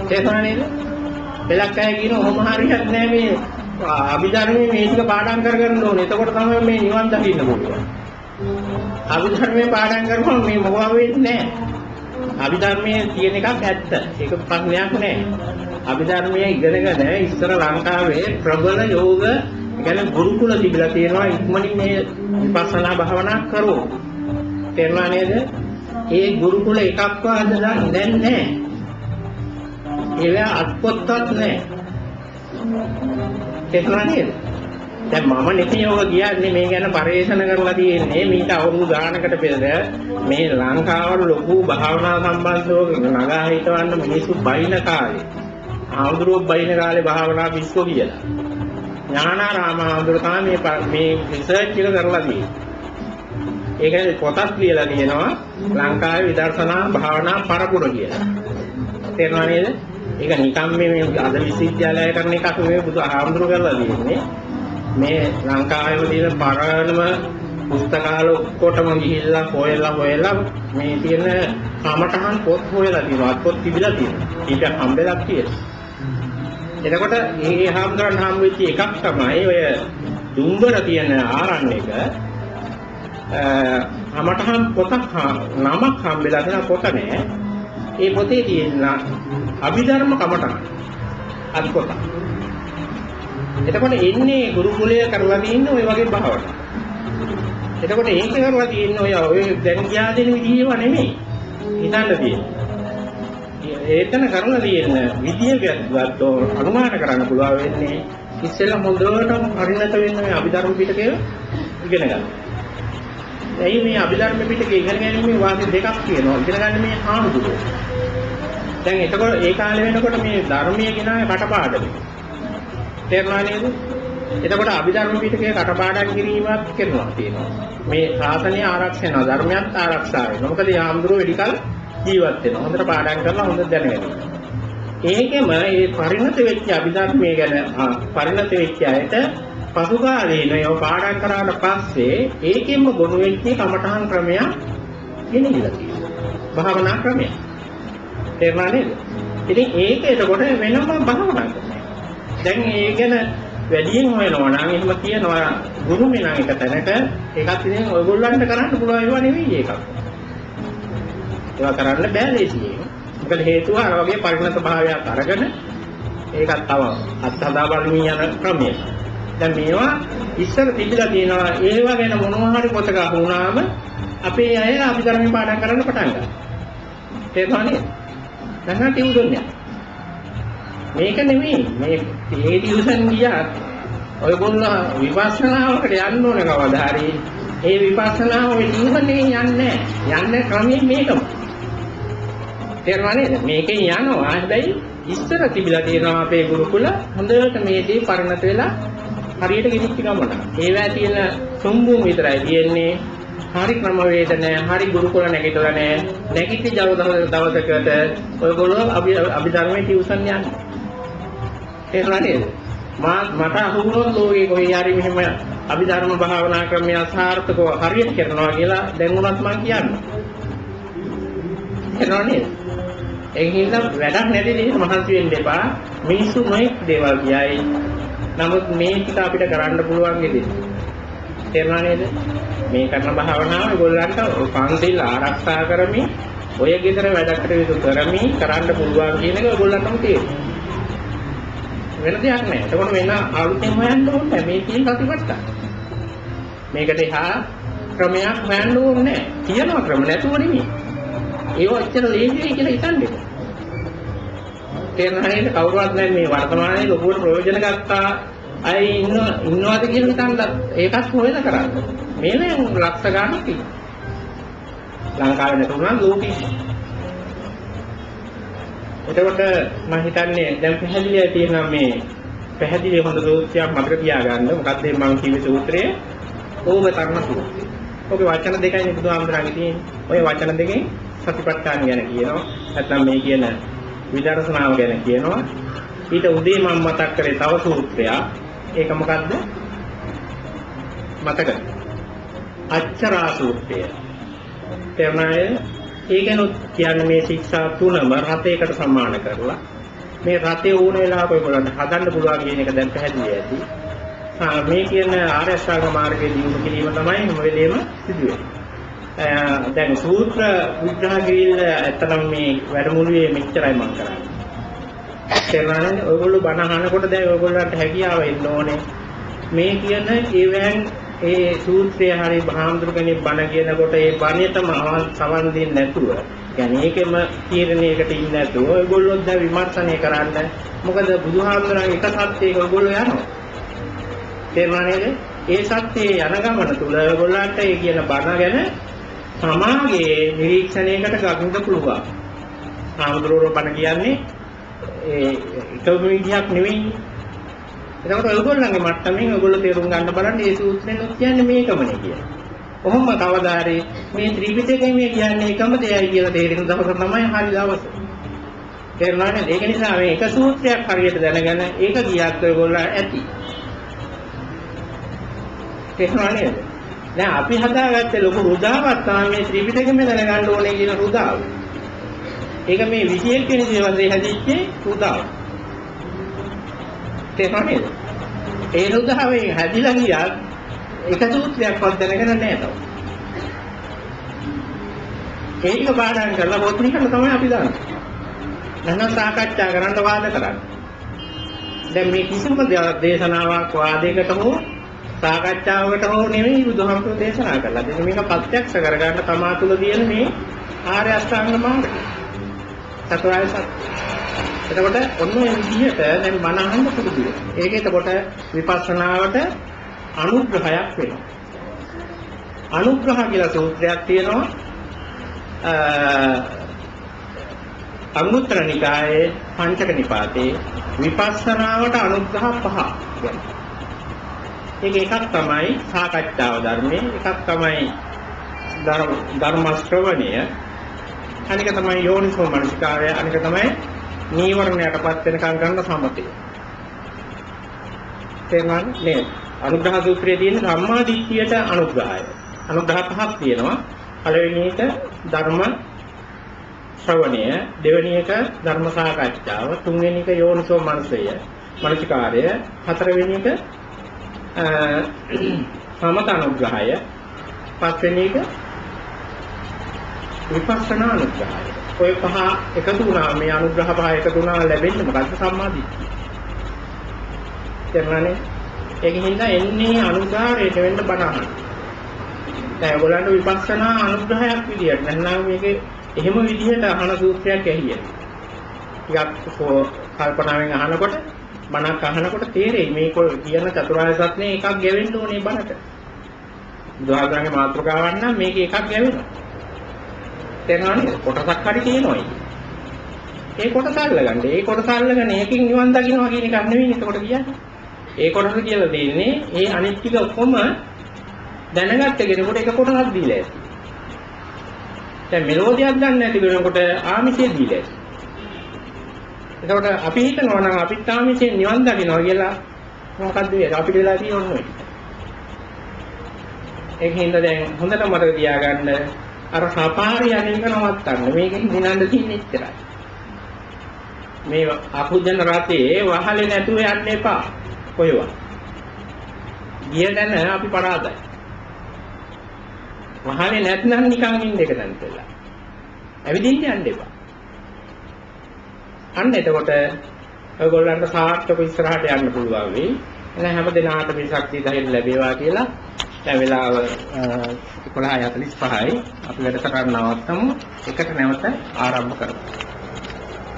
තේරුණා නේද? පළක් අය කියන ඔහොම හරියක් නෑ මේ අභිධර්මයේ මේ ටික පාඩම් කරගන්න ඕනේ. එතකොට තමයි මේ නිවන් දකින්න පුළුවන්. අභිධර්මයේ පාඩම් කරපුවම මේ මොකව වෙන්නේ නෑ. අභිධර්මයේ තියෙන එකක් ඇත්ත. ඒක ප්‍රශ්නයක් නෑ. අභිධර්මයේ ඉගෙනගෙන ඉස්සර ලංකාවේ ප්‍රබල යෝග කියන්නේ ගුරුකුල තිබිලා තියෙනවා. ඉක්මනින් මේ විපස්සනා භාවනා කරෝ. තේරුණා නේද? ඒ ගුරුකුල එකක්වත් දැන් නෑ. ඒවා අත්පොත්වත් නැහැ. තේරුණා නේද? දැන් මම නෙතියෝග කියන්නේ මේ ගැන පරිශන කරලා තියෙන්නේ මීට අවුරුදු ගානකට පෙර මේ ලංකාවට ලොකු භාවනා සම්බන්ධව නගා හිටවන්න මිනිස්සු බයින කාලේ ආඳුරෝ බයින කාලේ භාවනා පිස්සෝ කියලා ඥානාරාම ආඳුර තමයි මේ රිසර්ච් එක කරලා තියෙන්නේ. ඒකේ පොතක් ලියලා තියෙනවා ලංකාවේ විදර්ශනා භාවනා පරපුර කියලා. තේරෙනව නේද? ඒක නිකම් මේ අද විශ්වවිද්‍යාලය කරන එකක් නෙවෙයි බුදු ආඳුර කරලා තියෙන්නේ. මේ ලංකාවේම තියෙන පරණම පුස්තකාල ඔක්කොටම ගිහිල්ලා හොයලා මේ තියෙන කමටහන් පොත් හොයලා තියෙනවා. පොත් තිබිලා තියෙනවා. ඒක හම්බෙලක් තියෙනවා. එතකොට මේ හාමුදුරන් හම් වෙච්ච එකක් තමයි ඔය දුම්බර තියෙන ආරණ්‍යක කමටහන් පොතක් නමක් හම්බෙලා තියෙන පොත නෑ. ඒ පොතේ තියෙන අභිධර්ම කමටහන් අත් පොත. එතකොට එන්නේ ගුරුකුලයේ කරලා තියෙන්නේ ඔය වගේ භාවනා. එතකොට ඒක කරලා තියෙන්නේ ඔය දැන් කියා දෙන විදිහව නෙමෙයි. හිතන්න තියෙන්නේ. ඒතන කරලා තියෙන විදිය ගත්තොත් අනුමාන කරන්න පුළුවන් වෙන්නේ ඉස්සෙල්ලා හොඳටම පරිණත වෙන්න මේ අභිධර්ම පිටකය ඉගෙන ගන්න. එයි මේ අභිධර්ම පිටකය ඉගෙන ගැනීමේ වාසි දෙකක් තියෙනවා. ඉගෙන ගන්න මේ ආමුදුරෝ. දැන් එතකොට ඒ කාලේ වෙනකොට මේ ධර්මයේ ගෙනාවේ කටපාඩම. තේරුණා නේද? එතකොට අභිධර්ම පිටකයේ කටපාඩම් කිරීමක් කරනවා තියෙනවා. මේ ශාසනය ආරක්ෂා වෙනවා, ධර්මයක් ආරක්ෂා වෙනවා. මොකද මේ ආමුදුරෝ වැඩි කල ජීවත් වෙනවා. හොඳට පාඩම් කරලා හොඳට දැනගන්න. ඒකෙම මේ පරිණත වෙච්ච අභිධර්මයේ ගැන පරිණත වෙච්ච අයට පසුකාලේ නෝ පාඩම් කරාට පස්සේ ඒකෙම ගොනු වෙච්ච කමඨහන් ක්‍රමයක් ගෙනිහිලා තියෙනවා. භාවනා ක්‍රමයක්. තේරුණා නේද? ඉතින් ඒක එතකොට වෙනම භාවනා කරනවා. දැන් ඒ ගැන වැඩියෙන් හොයනවා නම් එහෙම කියනවා ගුරුමේ නම් එක තැනක ඒකත් ඉතින් ඔයගොල්ලන්ට කරන්න පුළුවන් ඒවා නෙවෙයි ඒකක්. ඒවා කරන්න බෑ ලේසියෙන්. මොකද හේතුව අර වගේ පරිණත භාවයක් අරගෙන ඒකත් තව අත්හදා බලමින් යන ක්‍රමයක්. දැන් මේවා ඉස්සර තිබිලා තියෙනවා ඒවා ගැන මොනවා හරි පොතක අහුණාම අපේ අය අභිධර්ම පාඩම් කරන්න පටන් ගන්නවා. තේරුණා නේද? දැන් ටියුෂන් මේක නෙමෙයි මේ ටියුෂන් ගියත් ඔයගොල්ලෝ විපස්සනාවකට යන්න ඕන කවදා හරි ඒ විපස්සනාව ඔය ටියුෂන් එකෙන් යන්නේ නැහැ. යන්නේ ක්‍රමයෙන් මේකම. තේරුණා නේද? මේකෙන් යනවා. හැබැයි ඉස්සර තිබිලා තියෙනවා අපේ ගුරුකුල හොඳට මේදී පරිණත වෙලා හරියට ගෙනිච්ච ගමන. ඒවැ තියෙන සම්බුම් විතරයි තියෙන්නේ. හරි ක්‍රම වේද නැහැ. හරි ගුරුකුල නැගිටලා නැහැ. නැගිටි දවසකට ඔයගොල්ලෝ අභිධර්මයේ ටියුෂන් යන්නේ. තේරුණා නේද? මට අහුනොත් ලෝකේ කොහේ හරි මෙහෙම අභිධර්ම භාවනා ක්‍රමය සාර්ථකව හරියට කරනවා කියලා දැන් උනත් මම කියන්නේ. තේරුණා නේද? ඒකින්ද වැඩක් නැති දෙයක් මහන්සි වෙන්න එපා. මිනිස්සු මේ දේවල් කියයි. නමුත් මේ ටික අපිට කරන්න පුළුවන් ගෙදේ. තේරුණා නේද? මේ කරන භාවනාව ඒගොල්ලන්ට පන්සිල් ආරක්ෂා කරමින් ඔය ගෙදර වැඩ කටයුතු කරමින් කරන්න පුළුවන් කියන එක ඒගොල්ලන්ටම තේරෙනවා. වෙන දෙයක් නැහැ. එතකොට වෙන අලුතෙන් හොයන්න ඕනේ මේ කියන කතිපත්තා. මේකට එහා ක්‍රමයක් හොයන්න ඕනේ නැහැ. තියෙනවා ක්‍රම නැතුව නෙමෙයි. ඒව ඔච්චර ලේසියි කියලා හිතන්නේ. තේරුණා නේද? කවුරුවත් නැහැ මේ වර්තමානයේ ලොකුවට ප්‍රයෝජන ගත්තා අය ඉන්නවාද කියලා හිතන්න ඒකත් හොයලා කරන්නේ. මේ නම් ලක්ෂ ගණන් තියෙනවා. ලංකාවේ නැතුණා ලෝකෙ. එතකොට මම හිතන්නේ දැන් පැහැදිලිව තියෙනවා මේ පැහැදිලි හොඳ සූත්‍රයක් මතක තියාගන්න. මොකක්ද මම කිව්වේ සූත්‍රය? ඕමතරණ සූත්‍රය. ඔබේ වචන දෙකයි බුදුහාමුදුරන්ගේ තියෙන්නේ. ඔය වචන දෙකෙන් සතිපට්ඨාන ගැන කියනවා. නැත්නම් මේ කියන විදර්ශනාව ගැන කියනවා. ඊට උදේ මම මතක් කරේ තව සූත්‍රයක්. ඒක මොකද්ද? මතකද? අච්චරා සූත්‍රය. තේරුණාද? ඒකනොත් කියන්නේ මේ ශික්ෂා තුනම රතයකට සමාන කරලා මේ රතේ ඕන වෙලාවක ඔයගොල්ලන්ට හදන්න පුළුවන් කියන එක දැන් පැහැදිලි ඇති. මේ කියන ආර්ය අෂ්ටාංග මාර්ගයේ දියුණු කිරීම තමයි හැම වෙලේම සිදු වෙන්නේ. දැන් සූත්‍ර විග්‍රහ කිරීම ඇත්තනම් මේ වැඩමුළුවේ මෙච්චරයි මම කරන්නේ. තේරුණාද? ඔයගොල්ලෝ බණ අහනකොට දැන් ඔයගොල්ලන්ට හැකියාව එන්න ඕනේ. මේ කියන ඒවෙන් ඒ සූත්‍රය හරි භාමතුරු කෙනෙක් බණ කියනකොට ඒ බණයටම සවන් දෙන්නේ නැතුව, يعني ඒකෙම තීරණයකට ඉන්නේ නැතුව ඔයගොල්ලෝ දැන් විමර්ශනය කරන්න. මොකද බුදුහාමුදුරන් එක සත්‍යයක ඔයගොල්ලෝ යනවා. තේරුණා නේද? ඒ සත්‍යයේ යන ගමන තුල ඔයගොල්ලන්ට ඒ කියන බණ ගැන සමාගයේ නිරීක්ෂණයකට ගන්න පුළුවන්. ආමුද්‍රෝර බණ කියන්නේ ඒ එකම විදියක් නෙවෙයි. එතකොට ඔයගොල්ලන්ගේ මට්ටමින් ඔයගොල්ලෝ තේරුම් ගන්න බලන්න මේ සූත්‍රෙන් කියන්නේ මේකමනේ කියලා. කොහොම කවදා හරි මේ ත්‍රිපිටකයෙන් මේ කියන්නේ එකම දෙයයි කියලා තේරෙන දවස තමයි හරි දවස. තේරුණා නේද? ඒක නිසා මේ එක සූත්‍රයක් හරියට දැනගෙන ඒක ගියත් ඔයගොල්ලෝ ඇති. තේරුණා නේද? දැන් අපි හදාගත්තේ ලොකු රුදාවක් තමයි මේ ත්‍රිපිටකෙම දැනගන්න ඕනේ කියන රුදාව. ඒක මේ 21 වෙනි දවසේ හැදිච්චේ රුදාව. තේරුණා නේද? ඒ රුදාවේ හැදිලා ගියත් එක සූත්‍රයක්වත් දැනගෙන නැහැ තව. ඒක පාඩම් කරලා පොත්නිකල තමයි අපි දාන්නේ. නැත්නම් සාකච්ඡා කරන්න වාද කරන්න. දැන් මේ කිසිම දේශනාවක් වාදයකට හෝ සාකච්ඡාවකට හෝ නෙමෙයි බුදුහාමුදුරුවෝ දේශනා කළා. දැන් මේක ප්‍රත්‍යක්ෂ කරගන්න තමා තුළ තියෙන මේ ආර්ය අෂ්ටාංග මාර්ගය. චතුරාර්ය සත්‍ය. එතකොට ඔන්න ඔය විදිහට දැන් බණ අහන්න පුරුදු වෙනවා. ඒක එතකොට විපස්සනාවට අනුග්‍රහයක් වෙනවා. අනුග්‍රහ කියලා සූත්‍රයක් තියෙනවා. අංගුත්තර නිකායේ පංචක නිපාතේ විපස්සනාවට අනුග්‍රහ පහ ගැන. ඒක එකක් තමයි සාකච්ඡාව ධර්මයේ, එකක් තමයි ධර්ම ශ්‍රවණය, අනික තමයි යෝනිසෝ මනසිකාරය, අනික තමයි නීවරණයටපත් වෙනකම් ගන්න සමතය. තේරුණාද නේද? අනුග්‍රහ සූත්‍රයේ තියෙන සම්මා දිට්ඨියට අනුග්‍රහය. අනුග්‍රහ පහක් තියෙනවා. පළවෙනි එක ධර්ම ශ්‍රවණය, දෙවෙනි එක ධර්ම සාකච්ඡාව, තුන්වෙනි එක යෝනිසෝ මනසිකාරය, හතරවෙනි එක සමත අනුග්‍රහය, පස්වෙනි එක විපස්සනා අනුග්‍රහය. ඔය පහ එකතු වුණා, මේ අනුග්‍රහ පහ එකතු වුණා ලැබෙන්නේ මොකද්ද? සම්මා දිට්ඨිය. තේරුණානේ? ඒකින්ද එන්නේ අනුගාරයට වෙන්න බණ අහන්න. දැන් ඔයගොල්ලන්ට විපස්සනා අනුග්‍රහයක් විදියට නැත්නම් මේකේ එහෙම විදිහට අහන සූත්‍රයක් ඇහිය. ටිකක් කල්පනාවෙන් අහනකොට බණක් අහනකොට තේරෙයි මේක කියන චතුරාර්ය සත්‍යනේ එකක් ගැවෙන්න ඕනේ බණට. බුදුහාමුදුරන්ගේ මාතෘකාවක් නම් මේකේ එකක් ගැවෙනවා. තේරෙනවද? කොටසක් හරි තියෙනවා. ඒ කොටස අල්ලගන්න. ඒ කොටස අල්ලගෙන ඒකෙන් නිවන් දකින්නවා කියන එකක් නෙවෙයි එතකොට කියන්නේ. ඒ කොටස කියලා දෙන්නේ ඒ අනිත් ටික ඔක්කොම දැනගත්ත කෙනෙකුට එක කොටසක් දීලා ඇති. දැන් මෙලෝදියක් දන්නේ නැති කෙනෙකුට ආමිෂය දීලා ඇති. එතකොට අපි හිතනවා නම් අපිත් ආමිෂයෙන් නිවන් දකින්නවා කියලා මොකක්ද වෙන්නේ? අපිට වෙලා තියෙන්නේ. ඒකින්ද දැන් හොඳට මතක තියාගන්න අර සපාරි අනේක නවත්තන්න. මේකෙන් දිනන්න තියෙන්නේ ඉච්චරයි. මේ අකුජන රතේ වහලේ නැතුව යන්න එපා. කොහෙවත්. ගිය දැන අපි පරාදයි. වහලේ නැත්නම් නිකන් ඉන්න එක දැන් කියලා. ඇවිදින්න යන්න එපා. අන්න එතකොට ඔයගොල්ලන්ට සාර්ථක ඉස්සරහට යන්න පුළුවන් වෙයි. එහෙනම් හැම දිනාටම මේ ශක්තිය ධෛර්ය ලැබේවා කියලා දැන් වෙලාව 11:45යි අපි වැඩසටහන නවත්තමු. එකට නැවත ආරම්භ කරමු.